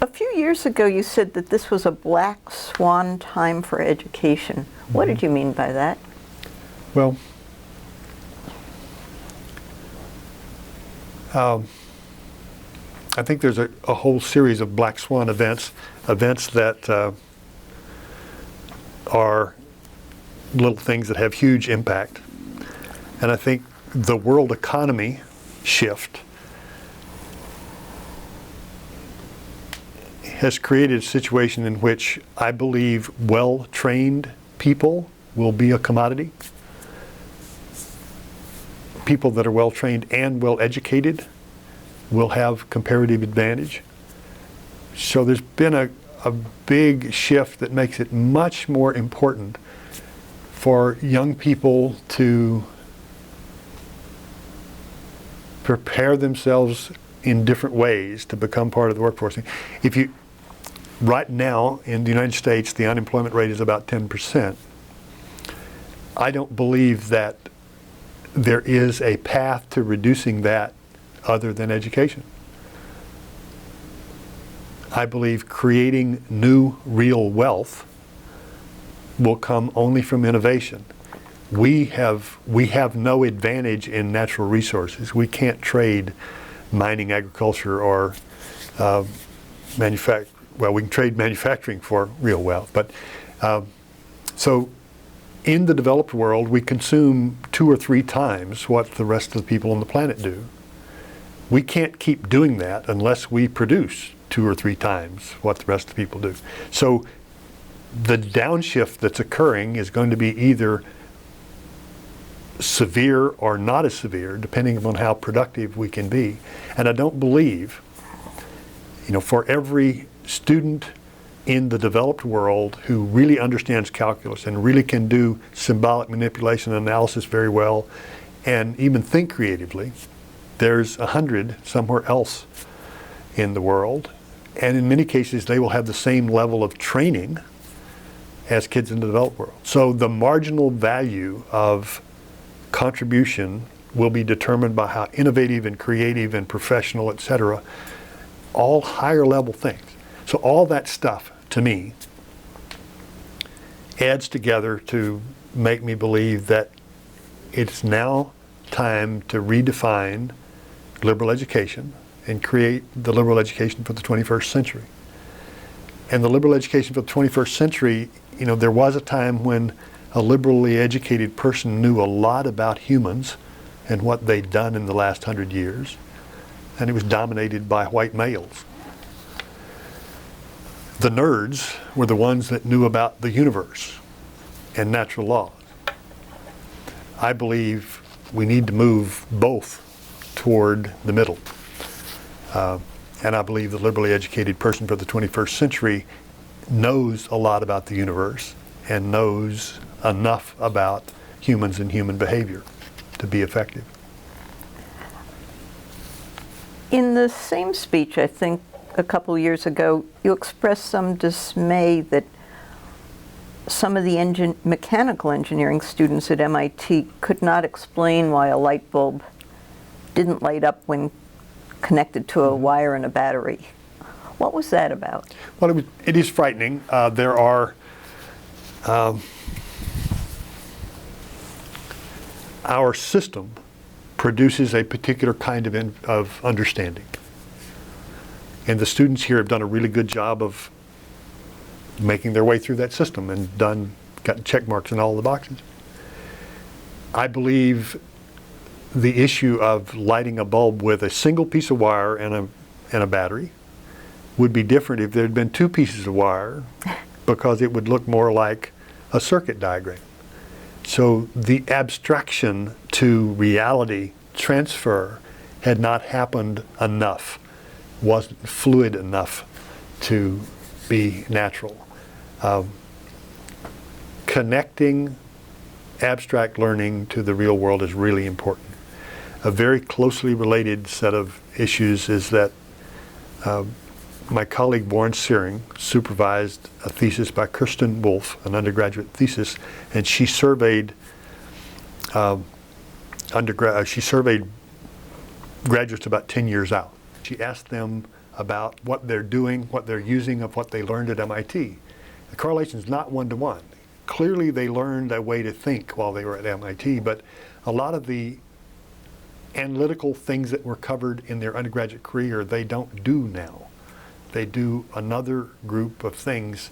A few years ago, you said that this was a black swan time for education. What did you mean by that? Well, I think there's a whole series of black swan events that are little things that have huge impact. And I think the world economy shift has created a situation in which I believe well-trained people will be a commodity. People that are well-trained and well-educated will have comparative advantage. So there's been a big shift that makes it much more important for young people to prepare themselves in different ways to become part of the workforce. Right now in the United States, the unemployment rate is about 10%. I don't believe that there is a path to reducing that other than education. I believe creating new real wealth will come only from innovation. We have no advantage in natural resources. We can't trade mining, agriculture, or well, we can trade manufacturing for real wealth. But so in the developed world, we consume 2 or 3 times what the rest of the people on the planet do. We can't keep doing that unless we produce 2 or 3 times what the rest of the people do. So the downshift that's occurring is going to be either severe or not as severe, depending upon how productive we can be. And I don't believe, for every student in the developed world who really understands calculus and really can do symbolic manipulation and analysis very well and even think creatively, there's 100 somewhere else in the world. And in many cases, they will have the same level of training as kids in the developed world. So the marginal value of contribution will be determined by how innovative and creative and professional, et cetera, all higher level things. So all that stuff, to me, adds together to make me believe that it's now time to redefine liberal education and create the liberal education for the 21st century. And the liberal education for the 21st century, there was a time when a liberally educated person knew a lot about humans and what they'd done in the last 100 years, and it was dominated by white males. The nerds were the ones that knew about the universe and natural laws. I believe we need to move both toward the middle. And I believe the liberally educated person for the 21st century knows a lot about the universe and knows enough about humans and human behavior to be effective. In the same speech, I think, a couple years ago, you expressed some dismay that some of the mechanical engineering students at MIT could not explain why a light bulb didn't light up when connected to a wire and a battery. What was that about? Well, it is frightening. There are our system produces a particular kind of understanding. And the students here have done a really good job of making their way through that system and gotten check marks in all the boxes. I believe the issue of lighting a bulb with a single piece of wire and a battery would be different if there had been two pieces of wire, because it would look more like a circuit diagram. So the abstraction to reality transfer had not happened enough, wasn't fluid enough to be natural. Connecting abstract learning to the real world is really important. A very closely related set of issues is that my colleague Warren Searing supervised a thesis by Kirsten Wolf, an undergraduate thesis, and she surveyed graduates about 10 years out. She asked them about what they're doing, what they're using of what they learned at MIT. The correlation is not one-to-one. Clearly they learned a way to think while they were at MIT, but a lot of the analytical things that were covered in their undergraduate career they don't do now. They do another group of things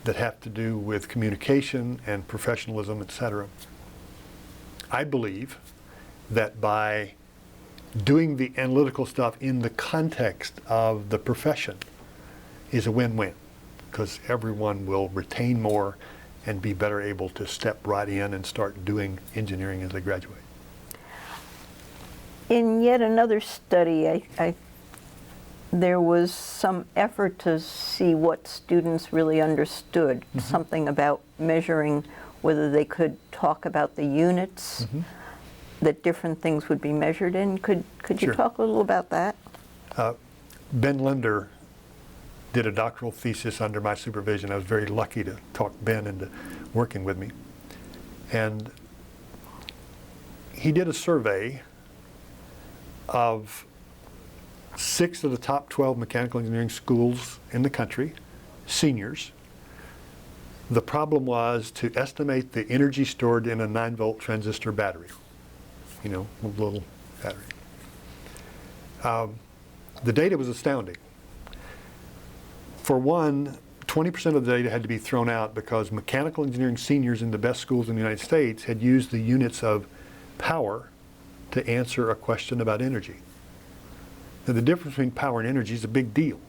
that have to do with communication and professionalism, etc. I believe that by doing the analytical stuff in the context of the profession is a win-win, because everyone will retain more and be better able to step right in and start doing engineering as they graduate. In yet another study, there was some effort to see what students really understood, something about measuring whether they could talk about the units that different things would be measured in. Could you Sure. talk a little about that? Ben Linder did a doctoral thesis under my supervision. I was very lucky to talk Ben into working with me. And he did a survey of 6 of the top 12 mechanical engineering schools in the country, seniors. The problem was to estimate the energy stored in a 9-volt transistor battery, a little battery. The data was astounding. For one, 20% of the data had to be thrown out because mechanical engineering seniors in the best schools in the United States had used the units of power to answer a question about energy. Now, the difference between power and energy is a big deal.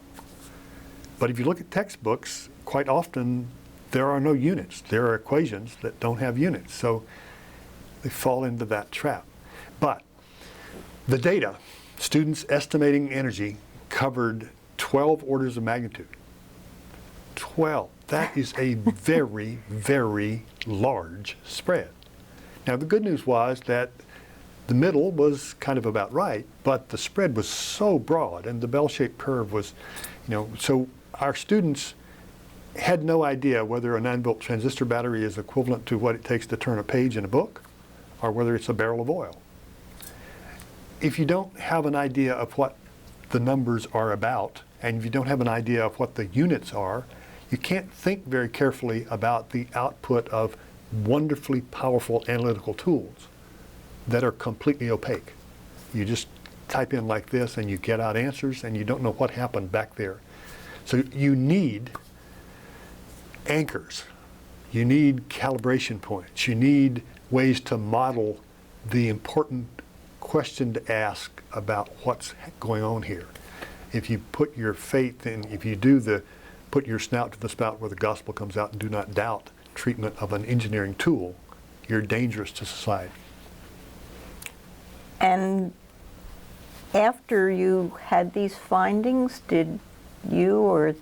But if you look at textbooks, quite often there are no units. There are equations that don't have units. So they fall into that trap. But the data, students estimating energy, covered 12 orders of magnitude. 12. That is a very, very large spread. Now, the good news was that the middle was kind of about right, but the spread was so broad and the bell-shaped curve was, so our students had no idea whether a 9-volt transistor battery is equivalent to what it takes to turn a page in a book or whether it's a barrel of oil. If you don't have an idea of what the numbers are about, and if you don't have an idea of what the units are, you can't think very carefully about the output of wonderfully powerful analytical tools that are completely opaque. You just type in like this and you get out answers and you don't know what happened back there. So you need anchors. You need calibration points. You need ways to model the important question to ask about what's going on here. If you put your faith in, if you do the put your snout to the spout where the gospel comes out and do not doubt treatment of an engineering tool, you're dangerous to society. And after you had these findings, did you or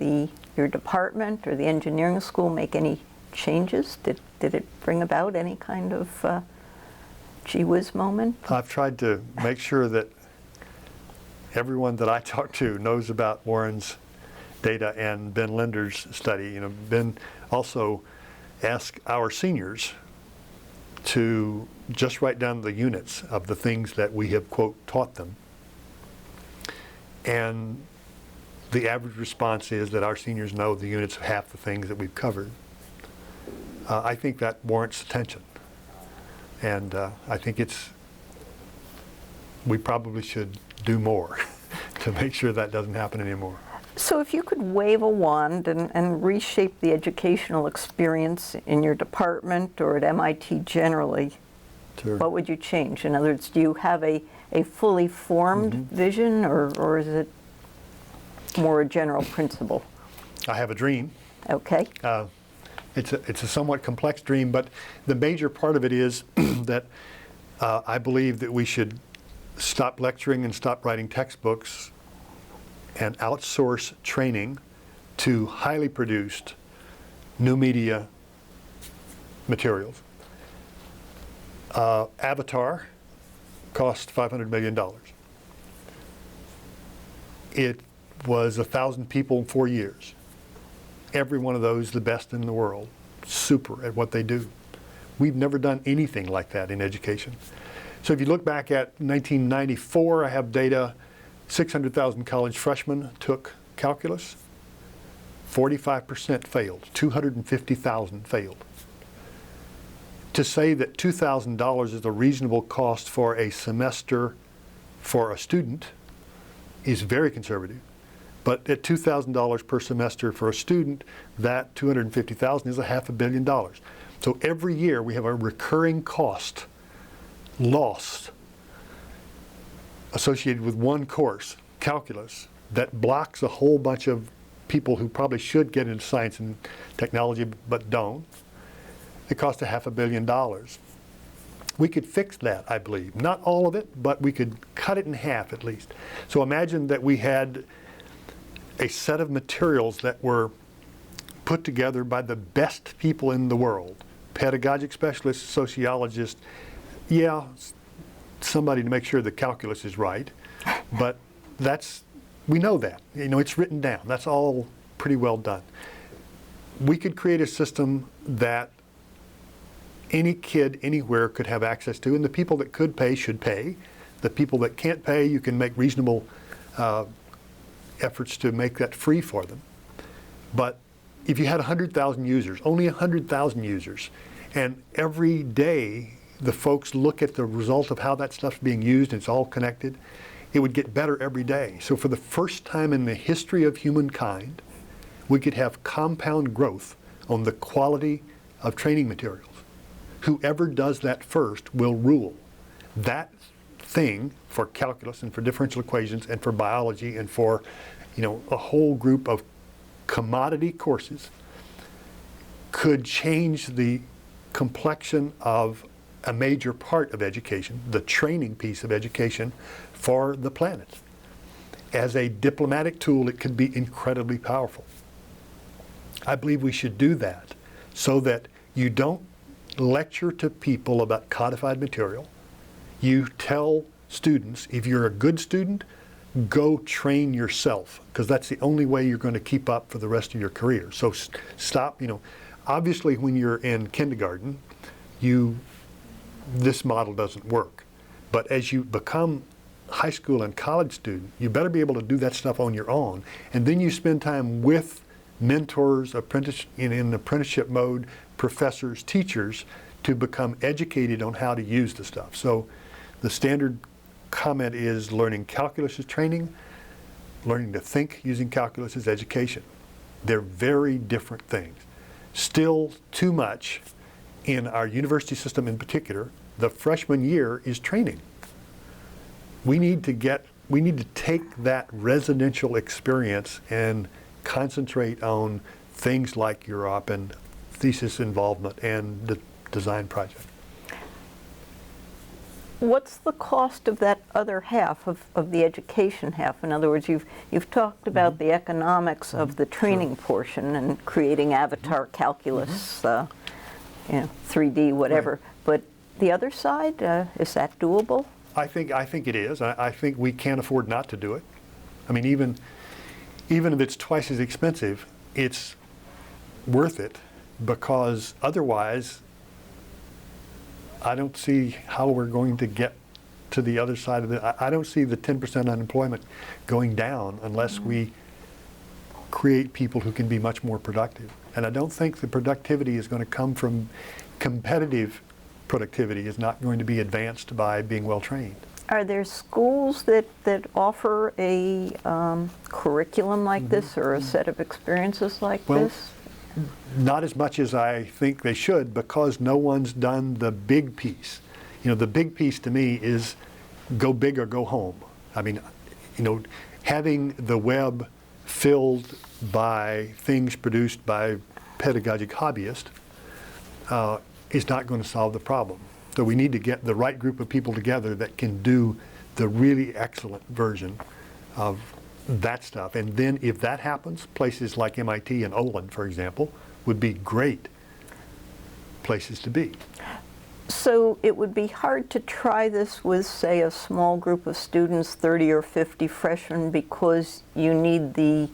your department or the engineering school make any changes? Did it bring about any kind of gee whiz moment? I've tried to make sure that everyone that I talk to knows about Warren's data and Ben Linder's study. Ben also asked our seniors to just write down the units of the things that we have, quote, taught them. And the average response is that our seniors know the units of half the things that we've covered. I think that warrants attention. And I think we probably should do more to make sure that doesn't happen anymore. So if you could wave a wand and reshape the educational experience in your department or at MIT generally, Sure. what would you change? In other words, do you have a fully formed vision, or is it more a general principle? I have a dream. Okay. It's a somewhat complex dream, but the major part of it is that I believe that we should stop lecturing and stop writing textbooks and outsource training to highly produced new media materials. Avatar cost $500 million. It was 1,000 people in 4 years. Every one of those the best in the world, super at what they do. We've never done anything like that in education. So if you look back at 1994, I have data, 600,000 college freshmen took calculus, 45% failed, 250,000 failed. To say that $2,000 is a reasonable cost for a semester for a student is very conservative. But at $2,000 per semester for a student, that $250,000 is $500 million. So every year we have a recurring cost lost associated with one course, calculus, that blocks a whole bunch of people who probably should get into science and technology but don't. It costs $500 million. We could fix that, I believe. Not all of it, but we could cut it in half at least. So imagine that we had a set of materials that were put together by the best people in the world, pedagogic specialists, sociologists, somebody to make sure the calculus is right, but we know that. It's written down. That's all pretty well done. We could create a system that any kid anywhere could have access to, and the people that could pay should pay. The people that can't pay, you can make reasonable efforts to make that free for them. But if you had 100,000 users, only 100,000 users, and every day the folks look at the result of how that stuff's being used and it's all connected, it would get better every day. So for the first time in the history of humankind, we could have compound growth on the quality of training materials. Whoever does that first will rule. That thing for calculus and for differential equations and for biology and for a whole group of commodity courses could change the complexion of a major part of education, the training piece of education for the planet. As a diplomatic tool, it could be incredibly powerful. I believe we should do that so that you don't lecture to people about codified material. You tell students, if you're a good student, go train yourself, because that's the only way you're going to keep up for the rest of your career. So stop, obviously when you're in kindergarten, this model doesn't work. But as you become high school and college student, you better be able to do that stuff on your own. And then you spend time with mentors, in apprenticeship mode, professors, teachers, to become educated on how to use the stuff. So the standard comment is learning calculus is training, learning to think using calculus is education. They're very different things. Still too much in our university system in particular, the freshman year is training. We need to take that residential experience and concentrate on things like UROP and thesis involvement and the design project. What's the cost of that other half of the education half? In other words, you've talked about the economics of the training portion and creating avatar calculus, 3D, whatever. Right. But the other side, is that doable? I think it is. I think we can't afford not to do it. I mean, even if it's twice as expensive, it's worth it, because otherwise I don't see how we're going to get to the other side of it. I don't see the 10% unemployment going down unless we create people who can be much more productive. And I don't think the productivity is going to come from competitive productivity is not going to be advanced by being well trained. Are there schools that offer a curriculum like this or a set of experiences like Well, this? Not as much as I think they should, because no one's done the big piece. You know, the big piece to me is go big or go home. I mean, you know, having the web filled by things produced by pedagogic hobbyists is not going to solve the problem. So we need to get the right group of people together that can do the really excellent version of that stuff. And then if that happens, places like MIT and Olin, for example, would be great places to be. So it would be hard to try this with, say, a small group of students, 30 or 50 freshmen, because you need the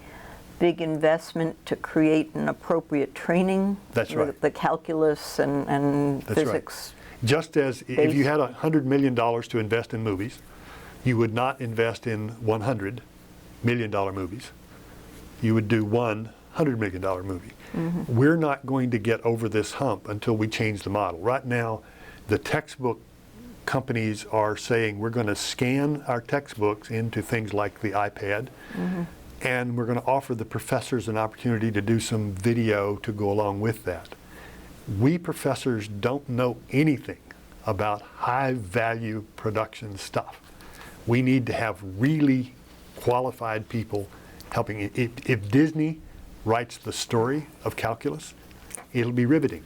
big investment to create an appropriate training. That's right. The calculus and That's physics. right. Just as if you had $100 million to invest in movies, you would not invest in $100 million movies. You would do one $100 million movie. Mm-hmm. We're not going to get over this hump until we change the model. Right now, the textbook companies are saying we're going to scan our textbooks into things like the iPad, mm-hmm. and we're going to offer the professors an opportunity to do some video to go along with that. We professors don't know anything about high-value production stuff. We need to have really qualified people helping. If Disney writes the story of calculus, it'll be riveting.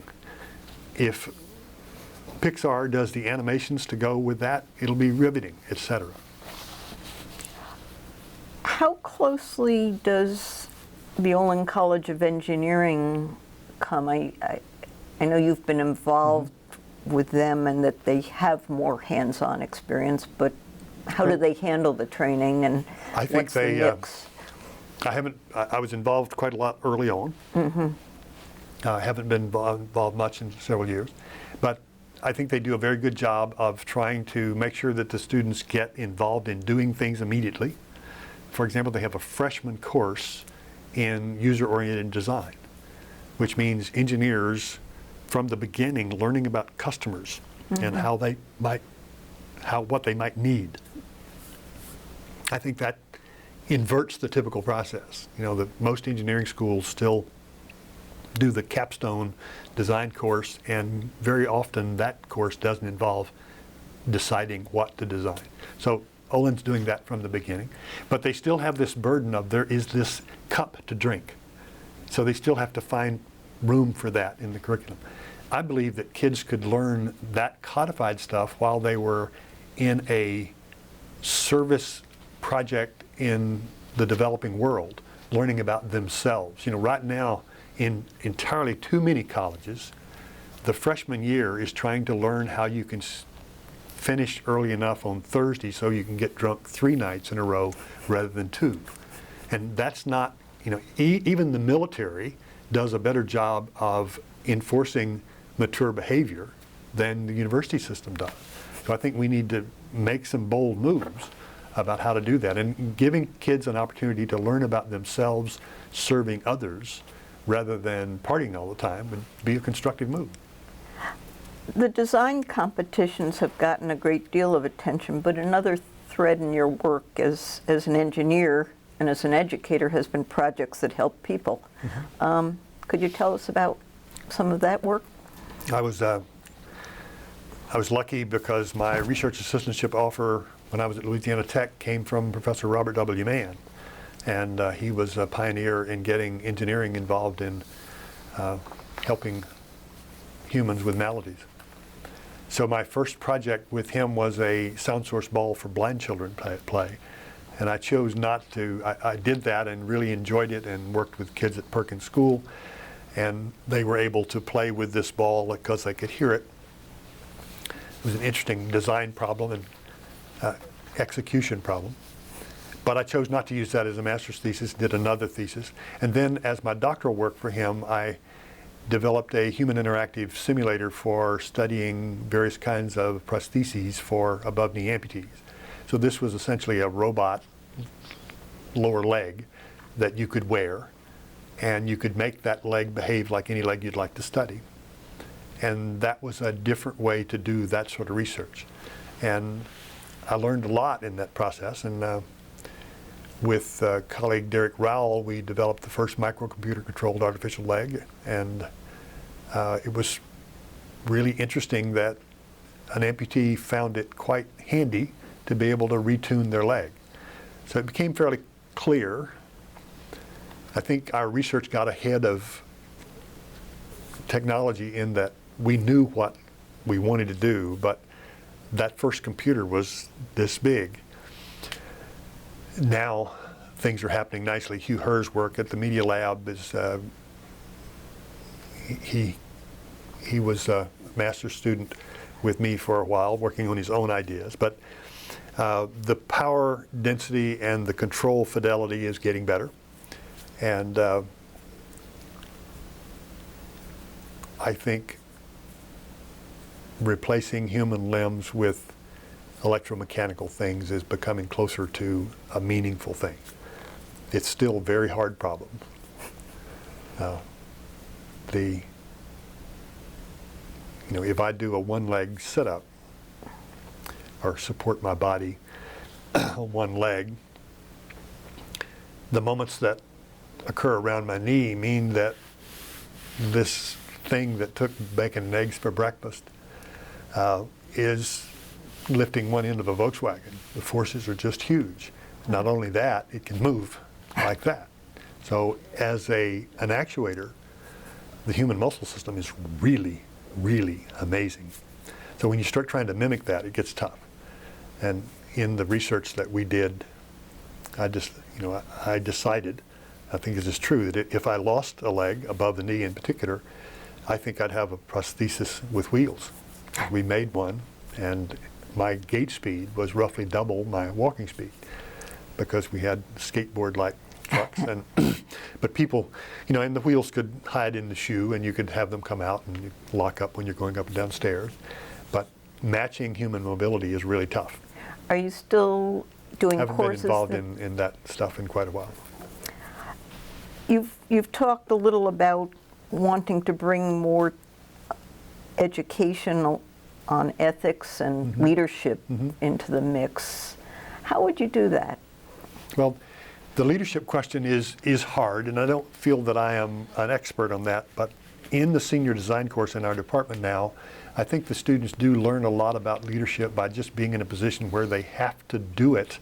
If Pixar does the animations to go with that, it'll be riveting, etc. How closely does the Olin College of Engineering come? I know you've been involved mm-hmm. with them and that they have more hands-on experience, but how do they handle the training, and I think what's the mix? I was involved quite a lot early on. Mm-hmm. I haven't been involved much in several years, but I think they do a very good job of trying to make sure that the students get involved in doing things immediately. For example, they have a freshman course in user-oriented design, which means engineers from the beginning learning about customers mm-hmm. and what they might need. I think that inverts the typical process. You know, most engineering schools still do the capstone design course, and very often that course doesn't involve deciding what to design. So Olin's doing that from the beginning, but they still have this burden of there is this cup to drink. So they still have to find room for that in the curriculum. I believe that kids could learn that codified stuff while they were in a service project in the developing world, learning about themselves. You know, right now, in entirely too many colleges, the freshman year is trying to learn how you can finish early enough on Thursday so you can get drunk 3 nights in a row rather than 2. And that's not, you know, even the military does a better job of enforcing mature behavior than the university system does. So I think we need to make some bold moves about how to do that, and giving kids an opportunity to learn about themselves serving others rather than partying all the time would be a constructive move. The design competitions have gotten a great deal of attention, but another thread in your work as an engineer and as an educator has been projects that help people. Mm-hmm. Could you tell us about some of that work? I was lucky because my research assistantship offer when I was at Louisiana Tech came from Professor Robert W. Mann, and he was a pioneer in getting engineering involved in helping humans with maladies. So my first project with him was a sound source ball for blind children play, and I chose not to. I did that and really enjoyed it and worked with kids at Perkins School, and they were able to play with this ball because they could hear it. It was an interesting design problem and execution problem. But I chose not to use that as a master's thesis, did another thesis. And then as my doctoral work for him, I developed a human interactive simulator for studying various kinds of prostheses for above-knee amputees. So this was essentially a robot lower leg that you could wear, and you could make that leg behave like any leg you'd like to study. And that was a different way to do that sort of research. And I learned a lot in that process, and with colleague Derek Rowell, we developed the first microcomputer-controlled artificial leg, and it was really interesting that an amputee found it quite handy to be able to retune their leg. So it became fairly clear. I think our research got ahead of technology in that we knew what we wanted to do, but that first computer was this big. Now things are happening nicely. Hugh Herr's work at the Media Lab is, he was a master's student with me for a while, working on his own ideas. But the power density and the control fidelity is getting better. And I think replacing human limbs with electromechanical things is becoming closer to a meaningful thing. It's still a very hard problem. If I do a one-leg sit-up or support my body on one leg, the moments that occur around my knee mean that this thing that took bacon and eggs for breakfast is lifting one end of a Volkswagen. The forces are just huge. Not only that, it can move like that. So as an actuator, the human muscle system is really, really amazing. So when you start trying to mimic that, it gets tough. And in the research that we did, I decided, I think this is true, that if I lost a leg above the knee in particular, I think I'd have a prosthesis with wheels. We made one, and my gait speed was roughly double my walking speed because we had skateboard-like trucks. And but people, and the wheels could hide in the shoe, and you could have them come out and you lock up when you're going up and down stairs. But matching human mobility is really tough. Are you still doing I haven't courses? been involved in that stuff in quite a while. You've talked a little about wanting to bring more education on ethics and leadership into the mix. How would you do that? Well, the leadership question is hard, and I don't feel that I am an expert on that, but in the senior design course in our department now, I think the students do learn a lot about leadership by just being in a position where they have to do it,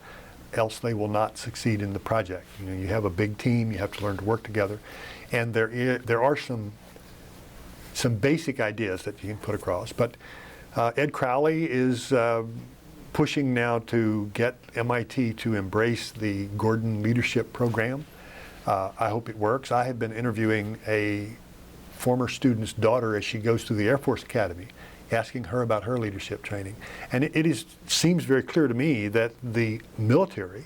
else they will not succeed in the project. You have a big team, you have to learn to work together, and there are some basic ideas that you can put across. But Ed Crowley is pushing now to get MIT to embrace the Gordon Leadership Program. I hope it works. I have been interviewing a former student's daughter as she goes through the Air Force Academy, asking her about her leadership training. And it seems very clear to me that the military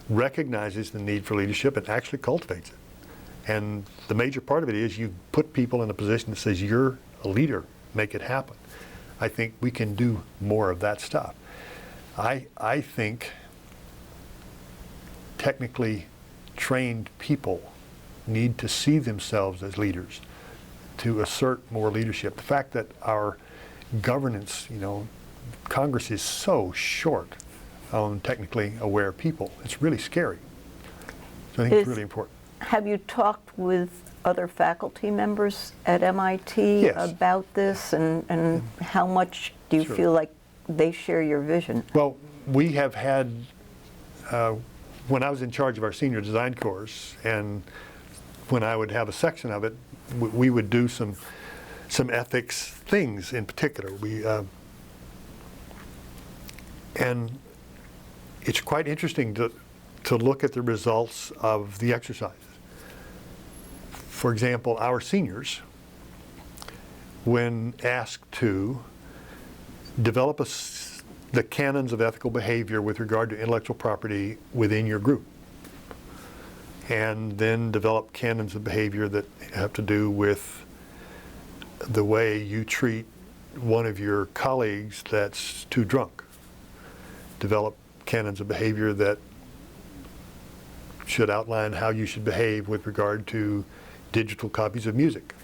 recognizes the need for leadership and actually cultivates it. And the major part of it is you put people in a position that says, you're a leader, make it happen. I think we can do more of that stuff. I think technically trained people need to see themselves as leaders, to assert more leadership. The fact that our governance, Congress is so short on technically aware people, it's really scary. So I think it's really important. Have you talked with other faculty members at MIT Yes. about this, and how much do you feel like they share your vision? Well, we have had, when I was in charge of our senior design course, and when I would have a section of it, we would do some ethics things in particular. And it's quite interesting to look at the results of the exercises. For example, our seniors, when asked to develop the canons of ethical behavior with regard to intellectual property within your group, and then develop canons of behavior that have to do with the way you treat one of your colleagues that's too drunk. Develop canons of behavior that should outline how you should behave with regard to digital copies of music.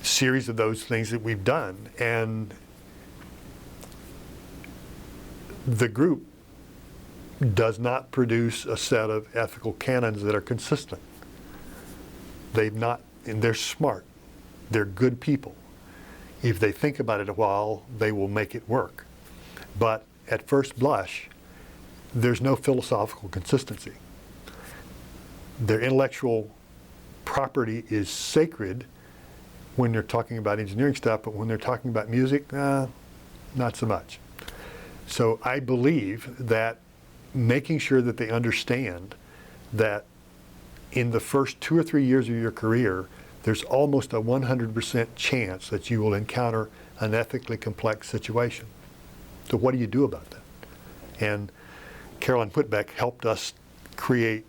Series of those things that we've done, and the group does not produce a set of ethical canons that are consistent. They've not, and they're smart. They're good people. If they think about it a while, they will make it work. But at first blush, there's no philosophical consistency. Their intellectual property is sacred when they're talking about engineering stuff, but when they're talking about music, not so much. So I believe that making sure that they understand that in the first 2 or 3 years of your career, there's almost a 100% chance that you will encounter an ethically complex situation. So what do you do about that? And Carolyn Whitbeck helped us create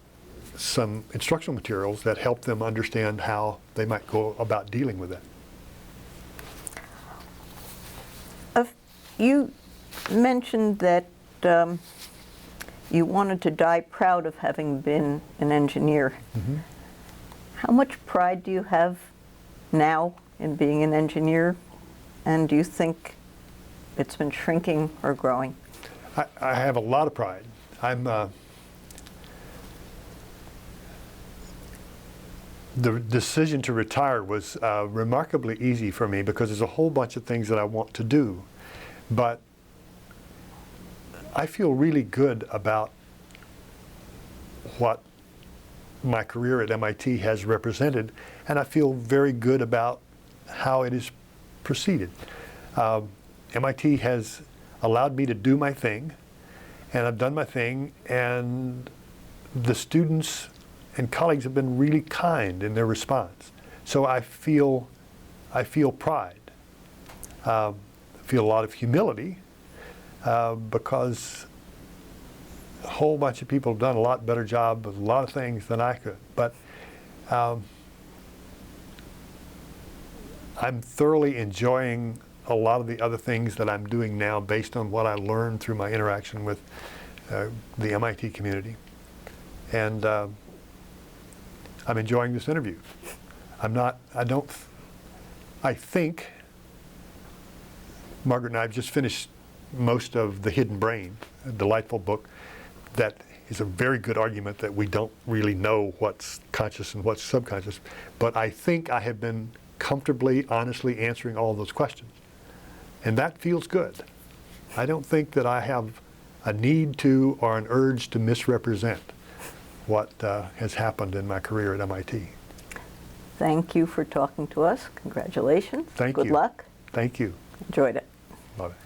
some instructional materials that help them understand how they might go about dealing with that. You mentioned that you wanted to die proud of having been an engineer. Mm-hmm. How much pride do you have now in being an engineer? And do you think it's been shrinking or growing? I have a lot of pride. The decision to retire was remarkably easy for me because there's a whole bunch of things that I want to do. But I feel really good about what my career at MIT has represented, and I feel very good about how it has proceeded. MIT has allowed me to do my thing, and I've done my thing, and the students and colleagues have been really kind in their response. So I feel pride. I feel a lot of humility because a whole bunch of people have done a lot better job with a lot of things than I could. But I'm thoroughly enjoying a lot of the other things that I'm doing now based on what I learned through my interaction with the MIT community. And I'm enjoying this interview. I think Margaret and I have just finished most of The Hidden Brain, a delightful book that is a very good argument that we don't really know what's conscious and what's subconscious. But I think I have been comfortably, honestly answering all those questions. And that feels good. I don't think that I have a need to or an urge to misrepresent what has happened in my career at MIT. Thank you for talking to us. Congratulations. Thank you. Good luck. Thank you. Enjoyed it. Love it.